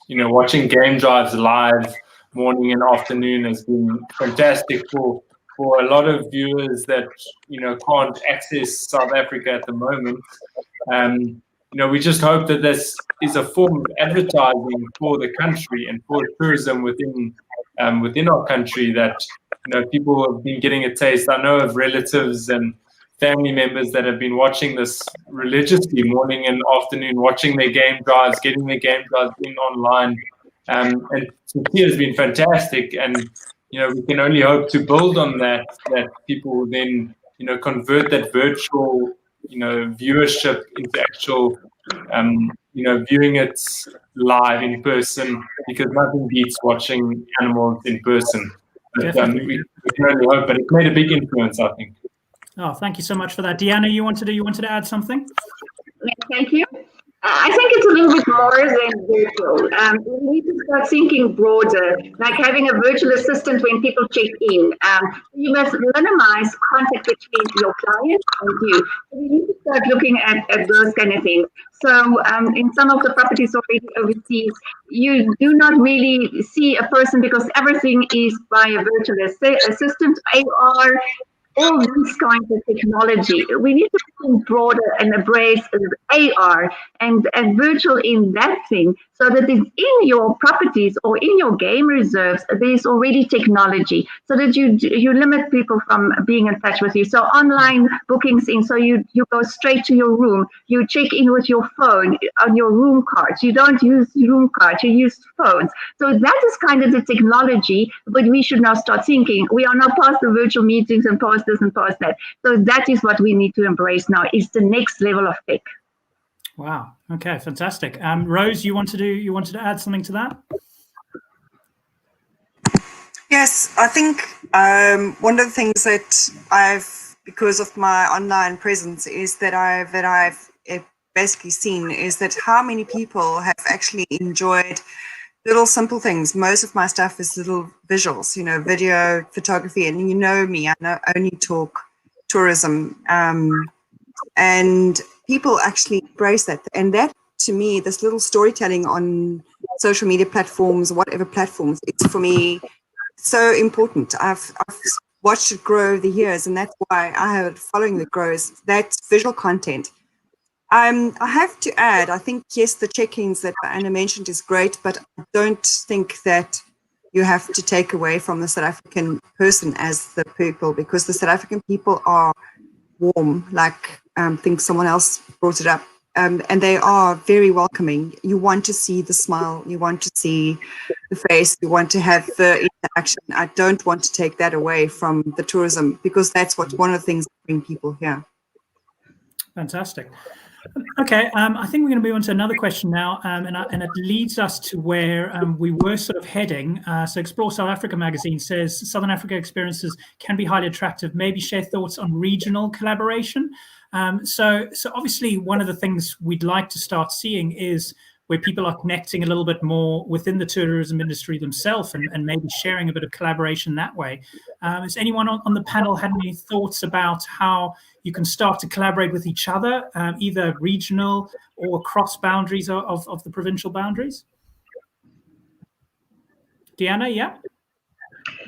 watching game drives live morning and afternoon has been fantastic for a lot of viewers that can't access South Africa at the moment. We just hope that this is a form of advertising for the country and for tourism within our country, that people have been getting a taste. I know of relatives and family members that have been watching this religiously morning and afternoon, watching their game drives, getting their game drives in online. And it has been fantastic. And, we can only hope to build on that people will then, convert that virtual, viewership into actual, viewing it live in person, because nothing beats watching animals in person. But, we can only hope, but it's made a big influence, I think. Oh, thank you so much for that. Deanna, you wanted to add something? Thank you. I think it's a little bit more than virtual. We need to start thinking broader, like having a virtual assistant when people check in. You must minimize contact between your client and you. So we need to start looking at those kind of things. So in some of the properties already overseas, you do not really see a person because everything is by a virtual assistant, AR, all these kinds of technology. We need to think broader and embrace AR and virtual in that thing, so that it's in your properties or in your game reserves, there's already technology, so that you limit people from being in touch with you. So online bookings in, so you go straight to your room, you check in with your phone on your room cards. You don't use room cards, you use phones. So that is kind of the technology, but we should now start thinking, we are now past the virtual meetings and past this and past that. So that is what we need to embrace now, is the next level of tech. Wow. Okay, fantastic. Rose, you wanted to add something to that? Yes, I think one of the things that because of my online presence, is that I've basically seen is that how many people have actually enjoyed little simple things. Most of my stuff is little visuals, video, photography, and me, I only talk tourism, and people actually embrace that. And that, to me, this little storytelling on social media platforms, whatever platforms, it's for me so important. I've watched it grow over the years, and that's why I have following the grows. That's visual content. I have to add, I think, yes, the check-ins that Anna mentioned is great, but I don't think that you have to take away from the South African person as the people, because the South African people are warm, like I think someone else brought it up, and they are very welcoming. You want to see the smile, you want to see the face, you want to have the interaction. I don't want to take that away from the tourism, because that's one of the things that bring people here. Fantastic. Okay, I think we're going to move on to another question now, and it leads us to where we were sort of heading. So Explore South Africa magazine says Southern Africa experiences can be highly attractive. Maybe share thoughts on regional collaboration. So obviously one of the things we'd like to start seeing is where people are connecting a little bit more within the tourism industry themselves, and maybe sharing a bit of collaboration that way. Has anyone on the panel had any thoughts about how you can start to collaborate with each other, either regional or across boundaries of the provincial boundaries? Deanna, yeah?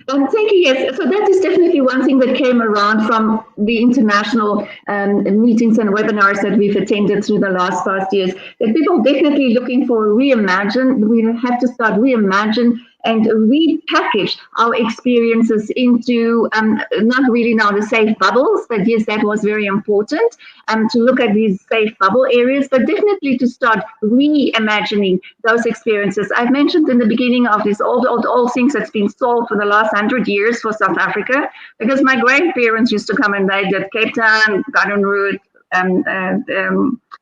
Thank you. Yes, so that is definitely one thing that came around from the international meetings and webinars that we've attended through the past years. That people definitely looking for reimagine. We have to start reimagine and repackage our experiences into not really now the safe bubbles, but yes, that was very important to look at these safe bubble areas, but definitely to start reimagining those experiences. I've mentioned in the beginning of this old things that's been solved for the last 100 years for South Africa, because my grandparents used to come and they did Cape Town, Garden Route,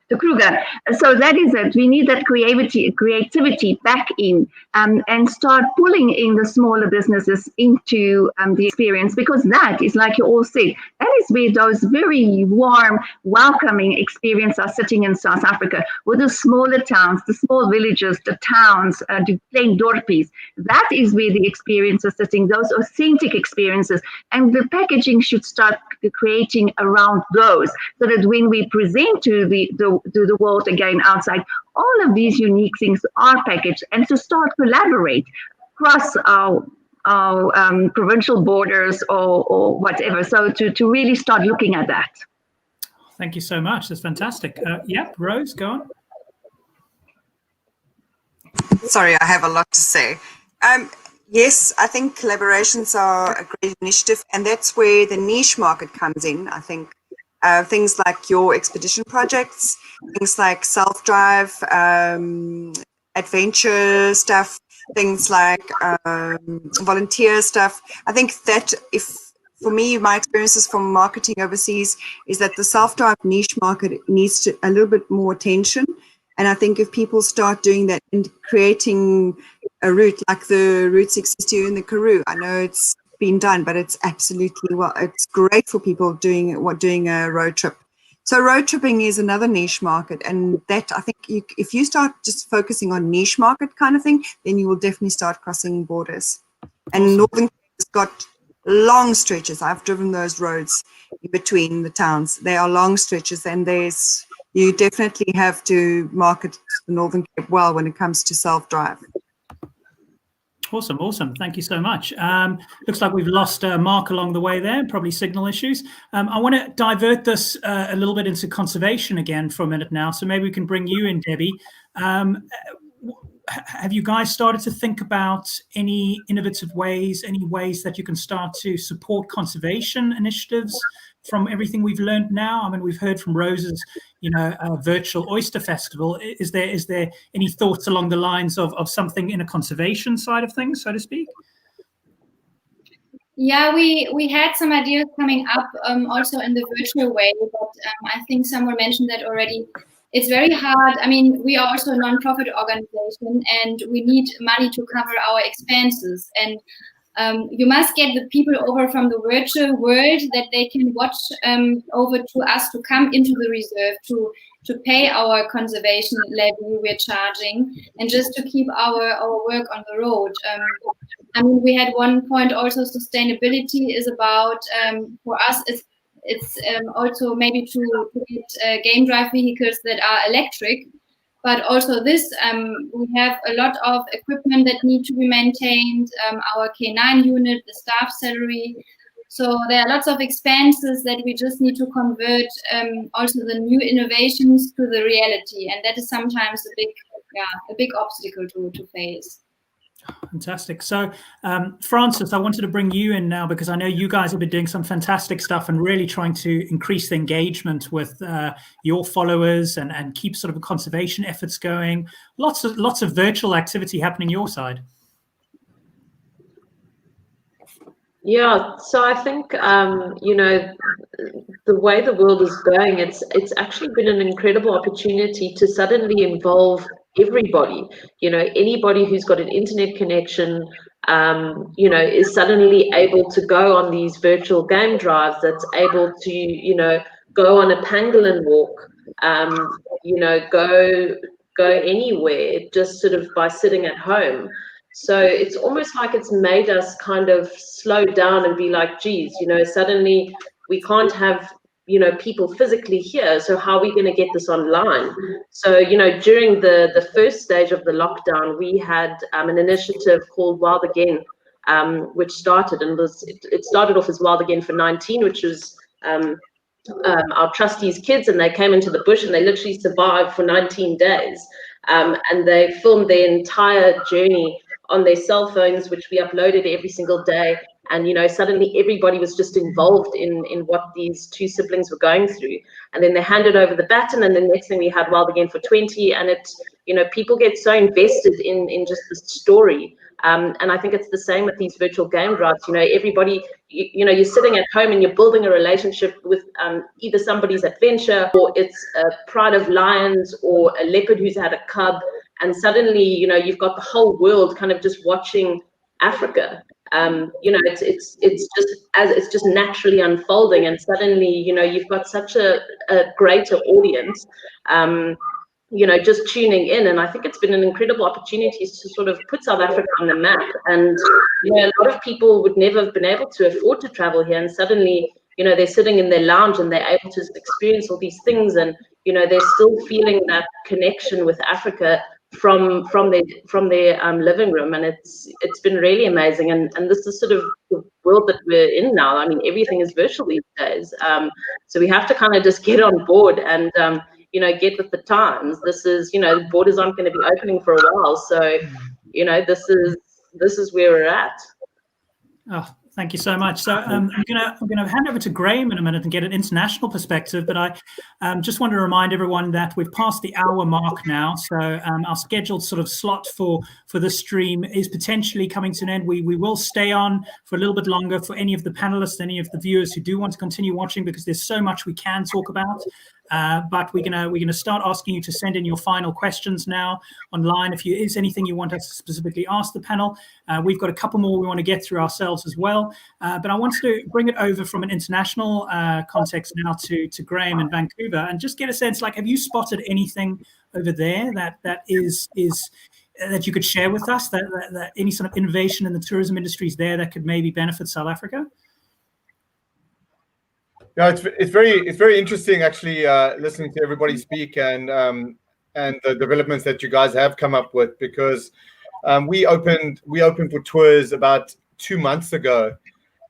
the Kruger. So that is it. We need that creativity back in and start pulling in the smaller businesses into the experience, because that is, like you all said, that is where those very warm, welcoming experiences are sitting in South Africa, with the smaller towns, the small villages, the towns, the plain dorpies. That is where the experience is sitting, those authentic experiences. And the packaging should start creating around those, so that when we present to the world again outside, all of these unique things are packaged, and to start collaborate across our provincial borders or whatever. So to really start looking at that. Thank you so much. That's fantastic. Yeah, Rose, go on. Sorry, I have a lot to say. Yes, I think collaborations are a great initiative, and that's where the niche market comes in. I think things like your expedition projects, things like self-drive, adventure stuff, things like volunteer stuff. I think that for me, my experiences from marketing overseas is that the self-drive niche market needs a little bit more attention. And I think if people start doing that and creating a route like the Route 62 in the Karoo, I know it's been done, but it's absolutely, it's great for people doing a road trip. So road tripping is another niche market, and that, I think, if you start just focusing on niche market kind of thing, then you will definitely start crossing borders. And Northern Cape has got long stretches. I've driven those roads in between the towns. They are long stretches, and you definitely have to market the Northern Cape well when it comes to self-drive. Awesome. Thank you so much. Looks like we've lost Mark along the way there, probably signal issues. I want to divert this a little bit into conservation again for a minute now. So maybe we can bring you in, Debbie. Have you guys started to think about any innovative ways, any ways that you can start to support conservation initiatives from everything we've learned now? I mean, we've heard from Rose's, virtual oyster festival. Is there any thoughts along the lines of something in a conservation side of things, so to speak? Yeah, we had some ideas coming up also in the virtual way, but I think someone mentioned that already. It's very hard. I mean, we are also a non-profit organization and we need money to cover our expenses. And you must get the people over from the virtual world that they can watch over to us to come into the reserve to pay our conservation levy we're charging and just to keep our work on the road. I mean, we had one point also, sustainability is about, for us, it's also maybe to get game drive vehicles that are electric, but also this, we have a lot of equipment that need to be maintained, our K9 unit, the staff salary. So there are lots of expenses that we just need to convert also the new innovations to the reality. And that is sometimes a big obstacle to face. Fantastic. So, Francis, I wanted to bring you in now because I know you guys have been doing some fantastic stuff and really trying to increase the engagement with your followers and keep sort of conservation efforts going. Lots of virtual activity happening your side. Yeah, so I think the way the world is going, it's actually been an incredible opportunity to suddenly involve everybody. Anybody who's got an internet connection, is suddenly able to go on these virtual game drives. That's able to, go on a pangolin walk, go anywhere just sort of by sitting at home. So it's almost like it's made us kind of slow down and be like, geez, suddenly we can't have, people physically here. So how are we going to get this online? So, during the first stage of the lockdown, we had an initiative called Wild Again, which started it started off as Wild Again for 19, which was our trustees' kids, and they came into the bush and they literally survived for 19 days. And they filmed their entire journey on their cell phones, which we uploaded every single day. And, suddenly everybody was just involved in what these two siblings were going through. And then they handed over the baton, and the next thing we had Wild Again for 20. And people get so invested in just the story. And I think it's the same with these virtual game drives. Everybody, you're sitting at home and you're building a relationship with either somebody's adventure, or it's a pride of lions, or a leopard who's had a cub. And suddenly, you've got the whole world kind of just watching Africa. It's just naturally unfolding, and suddenly, you've got such a greater audience, just tuning in. And I think it's been an incredible opportunity to sort of put South Africa on the map. And a lot of people would never have been able to afford to travel here, and suddenly, they're sitting in their lounge and they're able to experience all these things, and they're still feeling that connection with Africa from their living room. And it's been really amazing. And this is sort of the world that we're in now. I mean, everything is virtual these days. So we have to kind of just get on board and get with the times. This is, borders aren't going to be opening for a while. So, this is where we're at. Oh, thank you so much. So I'm gonna hand over to Graham in a minute and get an international perspective. But I just want to remind everyone that we've passed the hour mark now. So our scheduled sort of slot for this stream is potentially coming to an end. We will stay on for a little bit longer for any of the panelists, any of the viewers who do want to continue watching, because there's so much we can talk about. But we're gonna start asking you to send in your final questions now online. If there is anything you want us to specifically ask the panel, we've got a couple more we want to get through ourselves as well. But I wanted to bring it over from an international context now to Graham in Vancouver, and just get a sense, like, have you spotted anything over there that is that you could share with us, that any sort of innovation in the tourism industries there that could maybe benefit South Africa? Yeah, it's very interesting actually, listening to everybody speak and the developments that you guys have come up with, because We opened for tours about 2 months ago,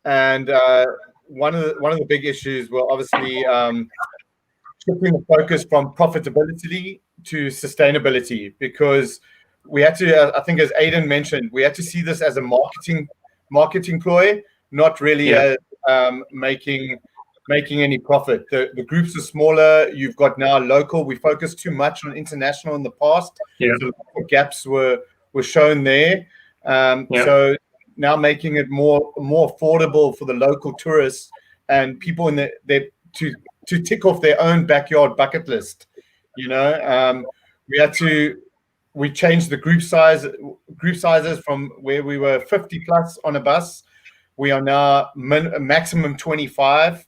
and one of the big issues were obviously shifting the focus from profitability to sustainability, because we had to, I think, as Aidan mentioned, we had to see this as a marketing ploy, not really as making any profit. The groups are smaller. You've got now local. We focused too much on international in the past, so gaps were shown there. So now making it more affordable for the local tourists and people in to tick off their own backyard bucket list. We changed the group sizes from where we were 50 plus on a bus. We are now maximum 25.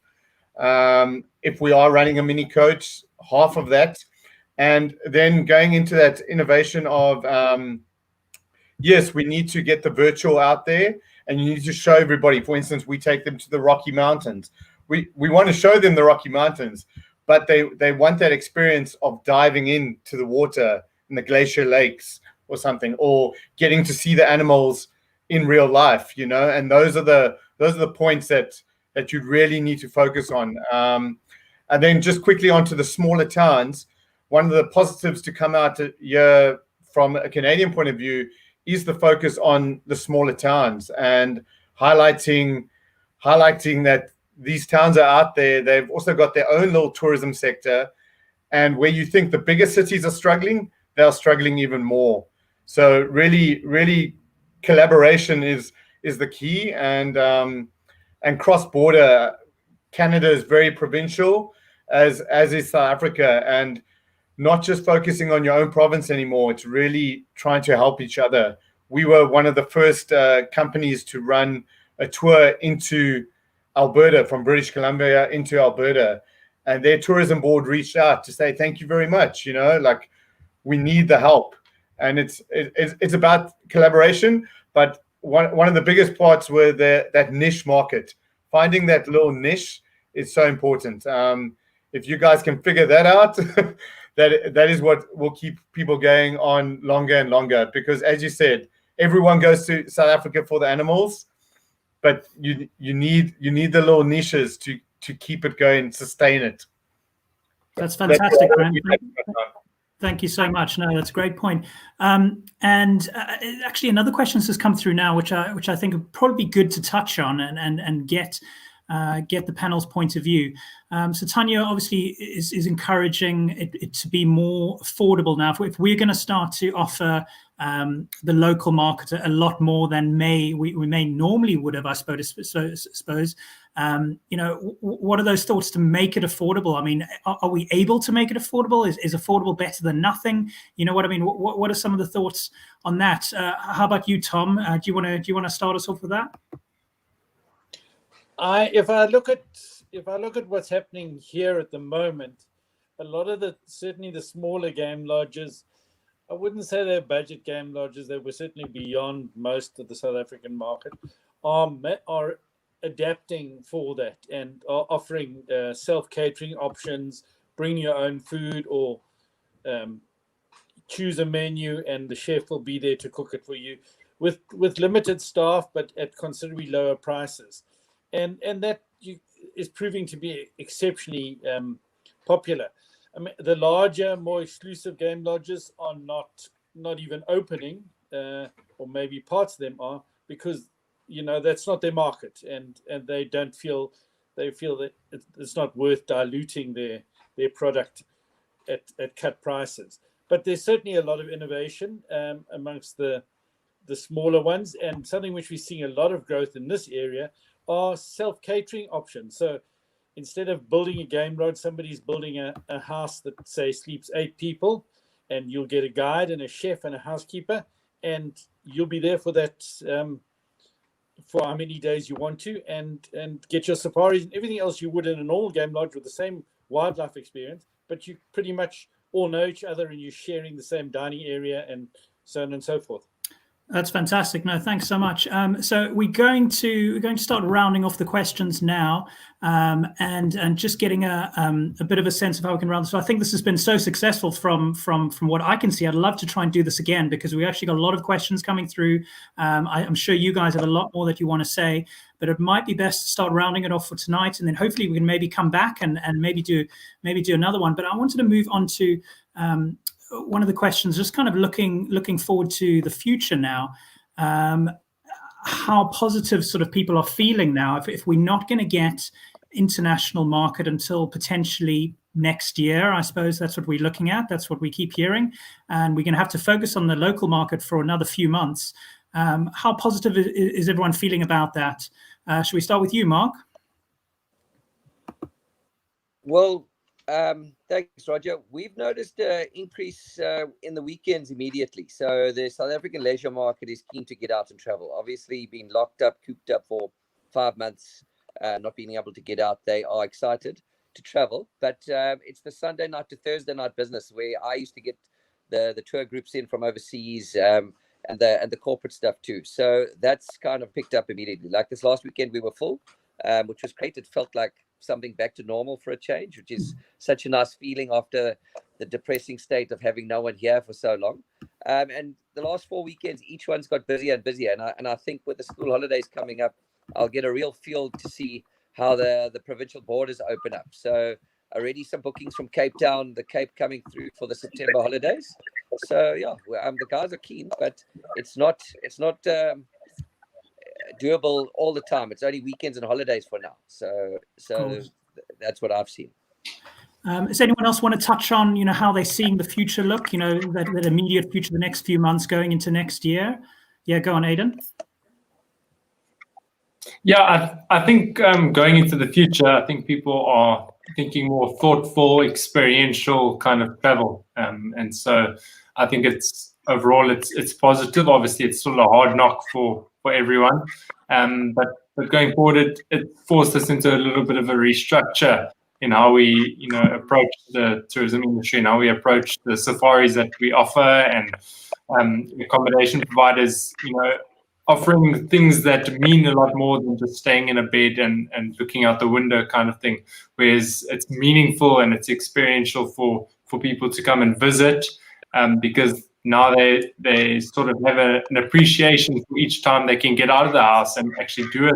If we are running a mini coach, half of that. And then going into that innovation of, yes, we need to get the virtual out there, and you need to show everybody. For instance, we take them to the Rocky Mountains. We want to show them the Rocky Mountains, but they want that experience of diving into the water in the glacier lakes or something, or getting to see the animals in real life, and those are the points that you really need to focus on. And then just quickly onto the smaller towns. One of the positives to come out here from a Canadian point of view is the focus on the smaller towns and highlighting that these towns are out there. They've also got their own little tourism sector, and where you think the bigger cities are struggling, they are struggling even more. So really collaboration is the key, and cross-border. Canada is very provincial, as is South Africa, and not just focusing on your own province anymore. It's really trying to help each other. We were one of the first companies to run a tour into Alberta, from British Columbia into Alberta, and their tourism board reached out to say thank you very much. We need the help, and it's about collaboration. But one of the biggest parts were that niche market. Finding that little niche is so important. If you guys can figure that out, that is what will keep people going on longer and longer. Because as you said, everyone goes to South Africa for the animals, but you need the little niches to keep it going, sustain it. That's fantastic, Graham. Thank you so much. No, that's a great point. And actually, another question has come through now, which I think would probably be good to touch on and get the panel's point of view. So Tanya obviously is encouraging it to be more affordable now. If we're going to start to offer the local market a lot more than we may normally would have, I suppose. What are those thoughts to make it affordable? I mean, are we able to make it affordable? Is affordable better than nothing? You know what I mean? What are some of the thoughts on that? How about you, Tom? Do you want to start us off with that? If I look at what's happening here at the moment, a lot of certainly the smaller game lodges, I wouldn't say they're budget game lodges. They were certainly beyond most of the South African market, are adapting for that and are offering self-catering options, bring your own food, or choose a menu and the chef will be there to cook it for you with limited staff, but at considerably lower prices. And that is proving to be exceptionally popular. I mean, the larger, more exclusive game lodges are not even opening, or maybe parts of them are, because that's not their market, and they feel that it's not worth diluting their product at cut prices. But there's certainly a lot of innovation amongst the smaller ones, and something which we're seeing a lot of growth in this area are self-catering options. So instead of building a game lodge, somebody's building a house that, say, sleeps 8 people, and you'll get a guide and a chef and a housekeeper, and you'll be there for that for how many days you want to, and get your safaris and everything else you would in a normal game lodge with the same wildlife experience, but you pretty much all know each other and you're sharing the same dining area and so on and so forth. That's fantastic. No, thanks so much. So we're going to start rounding off the questions now, and just getting a bit of a sense of how we can round this. So I think this has been so successful from what I can see. I'd love to try and do this again, because we actually got a lot of questions coming through. I'm sure you guys have a lot more that you want to say, but it might be best to start rounding it off for tonight, and then hopefully we can maybe come back and maybe do another one. But I wanted to move on to one of the questions, just kind of looking forward to the future now. How positive sort of people are feeling now, if we're not going to get international market until potentially next year. I suppose that's what we're looking at. That's what we keep hearing, and we're going to have to focus on the local market for another few months. How positive is everyone feeling about that? Should we start with you, Mark? Well, thanks, Roger. We've noticed an increase in the weekends immediately. So the South African leisure market is keen to get out and travel. Obviously, being locked up, cooped up for 5 months, not being able to get out, they are excited to travel. But it's the Sunday night to Thursday night business where I used to get the tour groups in from overseas, and the corporate stuff too. So that's kind of picked up immediately. Like this last weekend, we were full, which was great. It felt like something back to normal for a change, which is such a nice feeling after the depressing state of having no one here for so long. And the last 4 weekends, each one's got busier and busier. And I think with the school holidays coming up, I'll get a real feel to see how the provincial borders open up. So already some bookings from Cape Town, the Cape coming through for the September holidays. So yeah, the guys are keen, but it's not doable all the time. It's only weekends and holidays for now. So that's what I've seen. Does anyone else want to touch on, how they're seeing the future look, that immediate future, the next few months going into next year? Yeah, go on, Aidan. Yeah, I think going into the future, I think people are thinking more thoughtful, experiential kind of travel. And so I think it's positive. Obviously, it's still a hard knock for everyone. But going forward, it forced us into a little bit of a restructure in how we, approach the tourism industry and how we approach the safaris that we offer, and accommodation providers, offering things that mean a lot more than just staying in a bed and looking out the window kind of thing. Whereas it's meaningful and it's experiential for people to come and visit, because now they sort of have an appreciation for each time they can get out of the house and actually do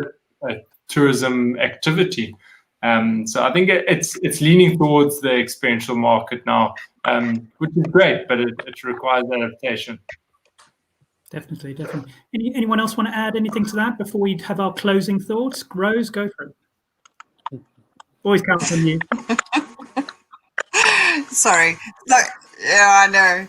a tourism activity. So I think it's leaning towards the experiential market now, which is great, but it requires adaptation. Definitely. Anyone else want to add anything to that before we have our closing thoughts? Rose, go for it. Always counts on you. Sorry. Look, yeah, I know.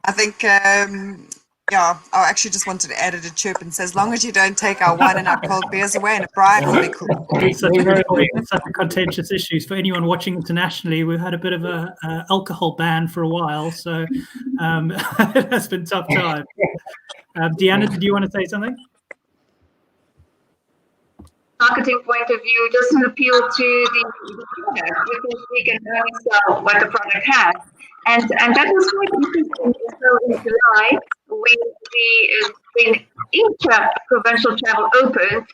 I think, I actually just wanted to add a chirp and say, as long as you don't take our wine and our cold beers away in a bride, will be cool. It's such a good point. It's such a contentious issue. For anyone watching internationally, we've had a bit of a alcohol ban for a while, so it has been tough time. Deanna, did you want to say something? Marketing point of view, just an appeal to the product, because we can only sell what the product has. And that was quite interesting. So in July, when intra-provincial travel opened,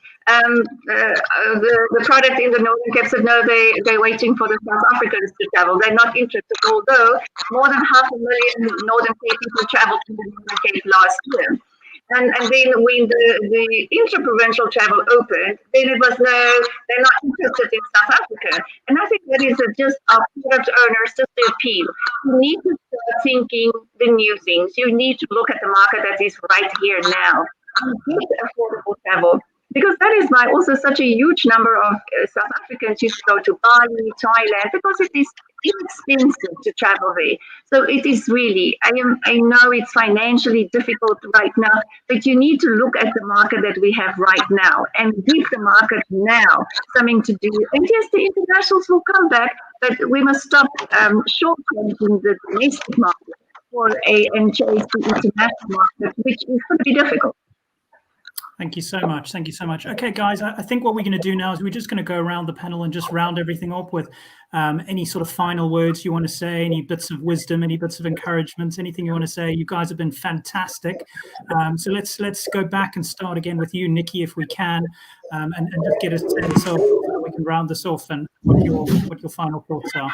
the product in the Northern Cape said, no, they're waiting for the South Africans to travel. They're not interested, although more than 500,000 Northern Cape people traveled to the Northern Cape last year. And then when the intra-provincial travel opened, then it was they're not interested in South Africa. And I think that is just our product owners just to appeal. You need to start thinking the new things. You need to look at the market that is right here now. You get affordable travel. Because that is why also such a huge number of South Africans used to go to Bali, Thailand, because it is inexpensive to travel there. So it is really, I know it's financially difficult right now, but you need to look at the market that we have right now and give the market now something to do. And yes, the internationals will come back, but we must stop short-changing the domestic market and chase the international market, which is going to be difficult. Thank you so much. Thank you so much. Okay, guys, I think what we're going to do now is we're just going to go around the panel and just round everything up with any sort of final words you want to say, any bits of wisdom, any bits of encouragement, anything you want to say. You guys have been fantastic. So let's go back and start again with you, Nikki, if we can, and just get a sense of how we can round this off and what your final thoughts are.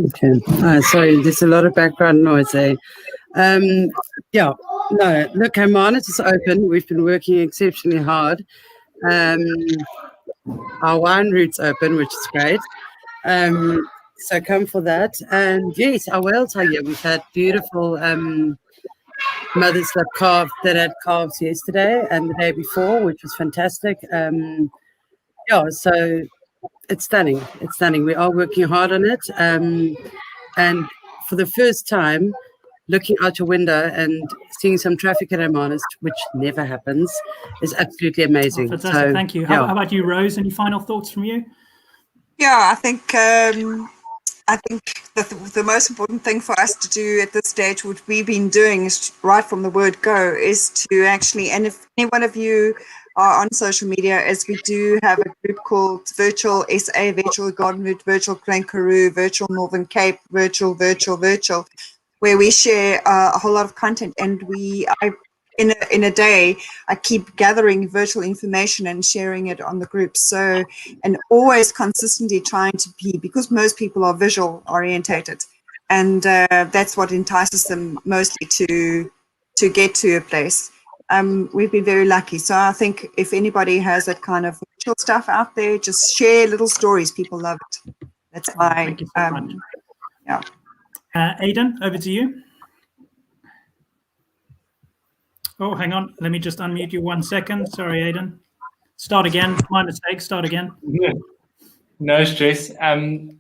Okay. Sorry, there's a lot of background noise there. Yeah, no, look, Hermanus is open. We've been working exceptionally hard. Our wine route's open, which is great. So come for that. And yes, our whales are here. We've had beautiful mothers that had calves yesterday and the day before, which was fantastic. Yeah, so it's stunning. It's stunning. We are working hard on it. And for the first time, looking out your window and seeing some traffic at Hermanus, which never happens, is absolutely amazing. Fantastic. So, Thank you. yeah. How about you, Rose? Any final thoughts from you? Yeah, I think the most important thing for us to do at this stage, what we've been doing is right from the word go, is to actually, and if any one of you are on social media, as we do have a group called Virtual SA, Virtual Garden Route, Virtual Kangaroo, Virtual Northern Cape, Virtual, where we share a whole lot of content, and in a day, I keep gathering virtual information and sharing it on the group. So, and always consistently trying to be, because most people are visual orientated, and that's what entices them mostly to get to a place. We've been very lucky. So I think if anybody has that kind of virtual stuff out there, just share little stories. People love it. That's why. Thank you so much. Yeah. Aidan, over to you. Oh, hang on. Let me just unmute you 1 second. Sorry, Aidan. Start again. My mistake. Start again. No stress.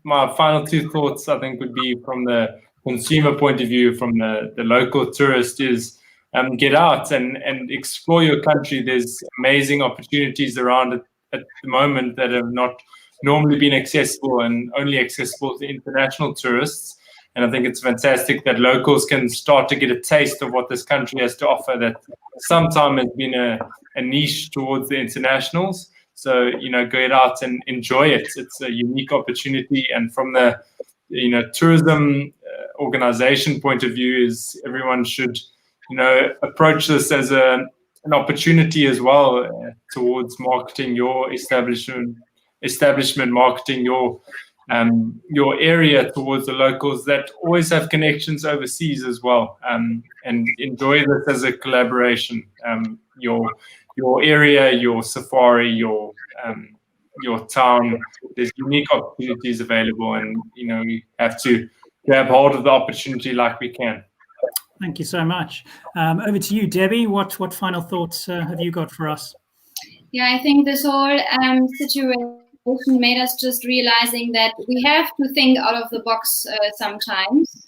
My final two thoughts, I think, would be from the consumer point of view, from the local tourist, is get out and explore your country. There's amazing opportunities around it at the moment that have not normally been accessible and only accessible to international tourists. And I think it's fantastic that locals can start to get a taste of what this country has to offer that sometimes has been a niche towards the internationals. So, go out and enjoy it. It's a unique opportunity. And from the, tourism organization point of view, is everyone should, approach this as an opportunity as well towards marketing your establishment, marketing your area towards the locals that always have connections overseas as well, and enjoy this as a collaboration. Your area, your safari, your town, there's unique opportunities available, and we have to grab hold of the opportunity like we can. Thank you so much. Over to you, Debbie. What final thoughts have you got for us? Yeah, I think this whole situation made us just realizing that we have to think out of the box sometimes.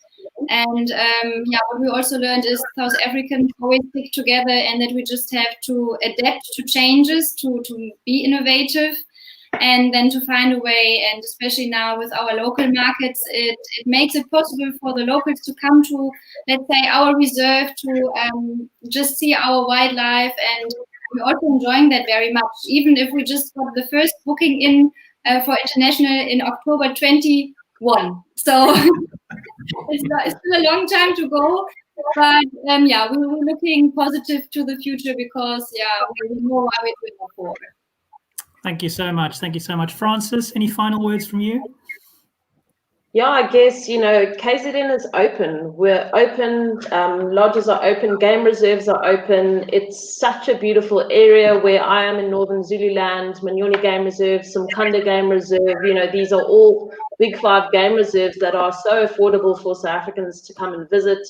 And what we also learned is South Africans always stick together, and that we just have to adapt to changes, to be innovative, and then to find a way. And especially now with our local markets, it makes it possible for the locals to come to, let's say, our reserve, to just see our wildlife, and we're also enjoying that very much, even if we just got the first booking in for international in October 21. So it's still a long time to go, but we're looking positive to the future, because we know why we're doing it forward. Thank you so much. Thank you so much. Francis, any final words from you? Yeah, I guess, KZN is open. We're open, lodges are open, game reserves are open. It's such a beautiful area where I am in Northern Zululand, Manyoni Game Reserve, Mkanda Game Reserve. These are all big 5 game reserves that are so affordable for South Africans to come and visit.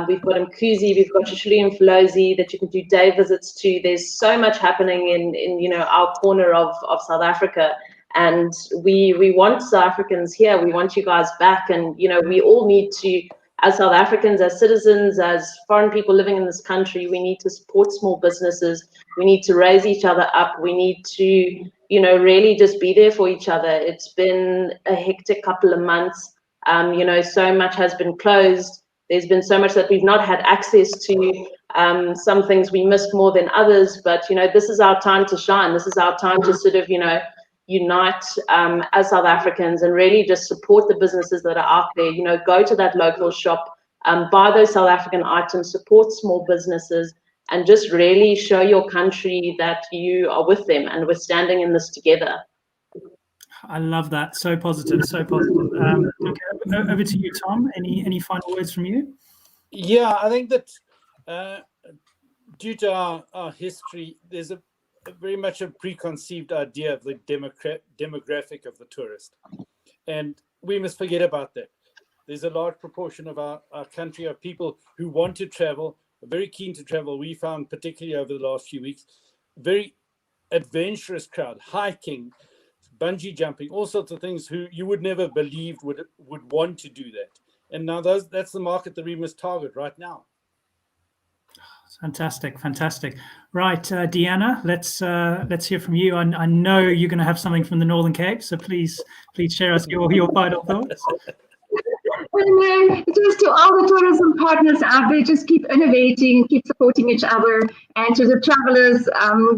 We've got Mkuzi, we've got Shishuli and Flozi that you can do day visits to. There's so much happening in our corner of South Africa. And we want South Africans here. We want you guys back. And, we all need to, as South Africans, as citizens, as foreign people living in this country, we need to support small businesses. We need to raise each other up. We need to, really just be there for each other. It's been a hectic couple of months. So much has been closed. there's been so much that we've not had access to. Some things we missed more than others, but this is our time to shine. This is our time to sort of unite as South Africans and really just support the businesses that are out there. Go to that local shop, buy those South African items, support small businesses, and just really show your country that you are with them and we're standing in this together. I love that. So positive, so positive. Okay, over to you, Tom. Any final words from you? Yeah, I think that due to our history, there's a very much a preconceived idea of the demographic of the tourist. And we must forget about that. There's a large proportion of our country of people who want to travel, are very keen to travel. We found, particularly over the last few weeks, very adventurous crowd, hiking, bungee jumping, all sorts of things who you would never believe would want to do that. And now that's the market that we must target right now. Fantastic, fantastic. Right, Deanna, let's hear from you. I know you're going to have something from the Northern Cape, so please share us your final thoughts. And just to all the tourism partners out there, just keep innovating, keep supporting each other. And to the travelers,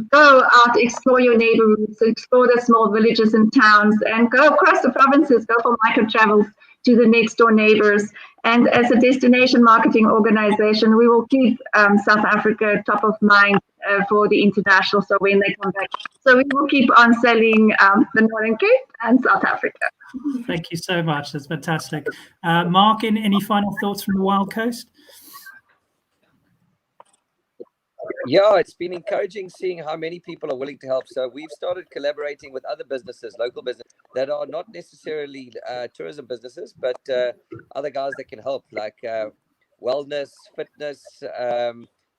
go out, explore your neighborhoods, explore the small villages and towns, and go across the provinces, go for micro travels to the next door neighbors. And as a destination marketing organization, we will keep South Africa top of mind for the international. So when they come back, so we will keep on selling the Northern Cape and South Africa. Thank you so much. That's fantastic. Mark, any final thoughts from the Wild Coast? Yeah, it's been encouraging seeing how many people are willing to help. So we've started collaborating with other businesses, local businesses that are not necessarily tourism businesses, but other guys that can help, like wellness, fitness,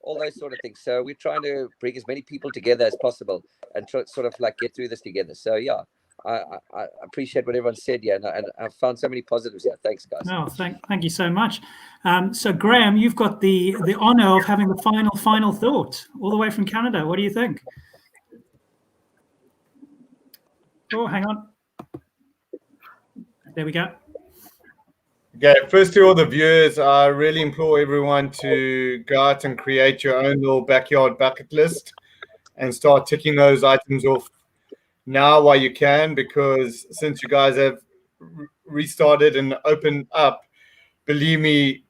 all those sort of things. So we're trying to bring as many people together as possible and sort of like get through this together. So yeah, I appreciate what everyone said. Yeah, and I've found so many positives here. Thanks, guys. No, thank you so much. So Graham, you've got the honor of having the final thought all the way from Canada. What do you think? Oh, hang on. There we go. Okay, first to all the viewers, I really implore everyone to go out and create your own little backyard bucket list and start ticking those items off now while you can, because since you guys have restarted and opened up, believe me,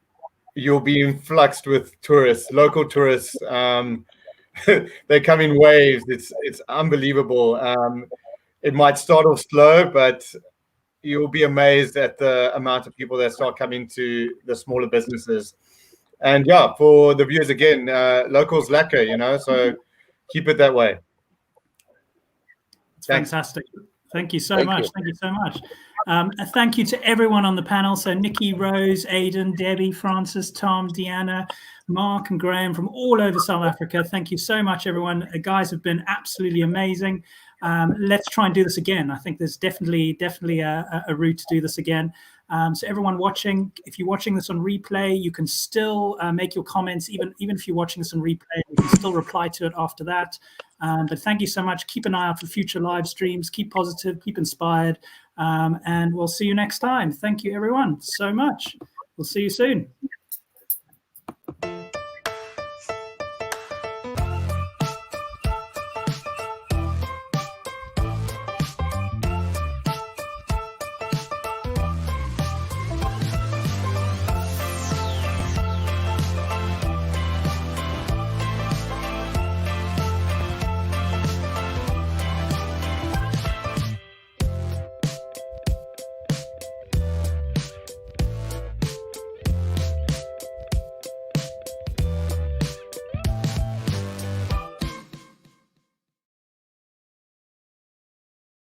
you'll be influxed with tourists, local tourists. They come in waves. It's unbelievable. It might start off slow, but you'll be amazed at the amount of people that start coming to the smaller businesses. And yeah, for the viewers again, locals lekker, so keep it that way. Thanks. Fantastic. Thank you so much. Thank you so much. Thank you to everyone on the panel. So Nikki, Rose, Aidan, Debbie, Francis, Tom, Deanna, Mark and Graham from all over South Africa. Thank you so much, everyone. You guys have been absolutely amazing. Let's try and do this again. I think there's definitely a route to do this again. So everyone watching, if you're watching this on replay, you can still make your comments. Even if you're watching this on replay, you can still reply to it after that. But thank you so much. Keep an eye out for future live streams. Keep positive, keep inspired, and we'll see you next time. Thank you, everyone, so much. We'll see you soon.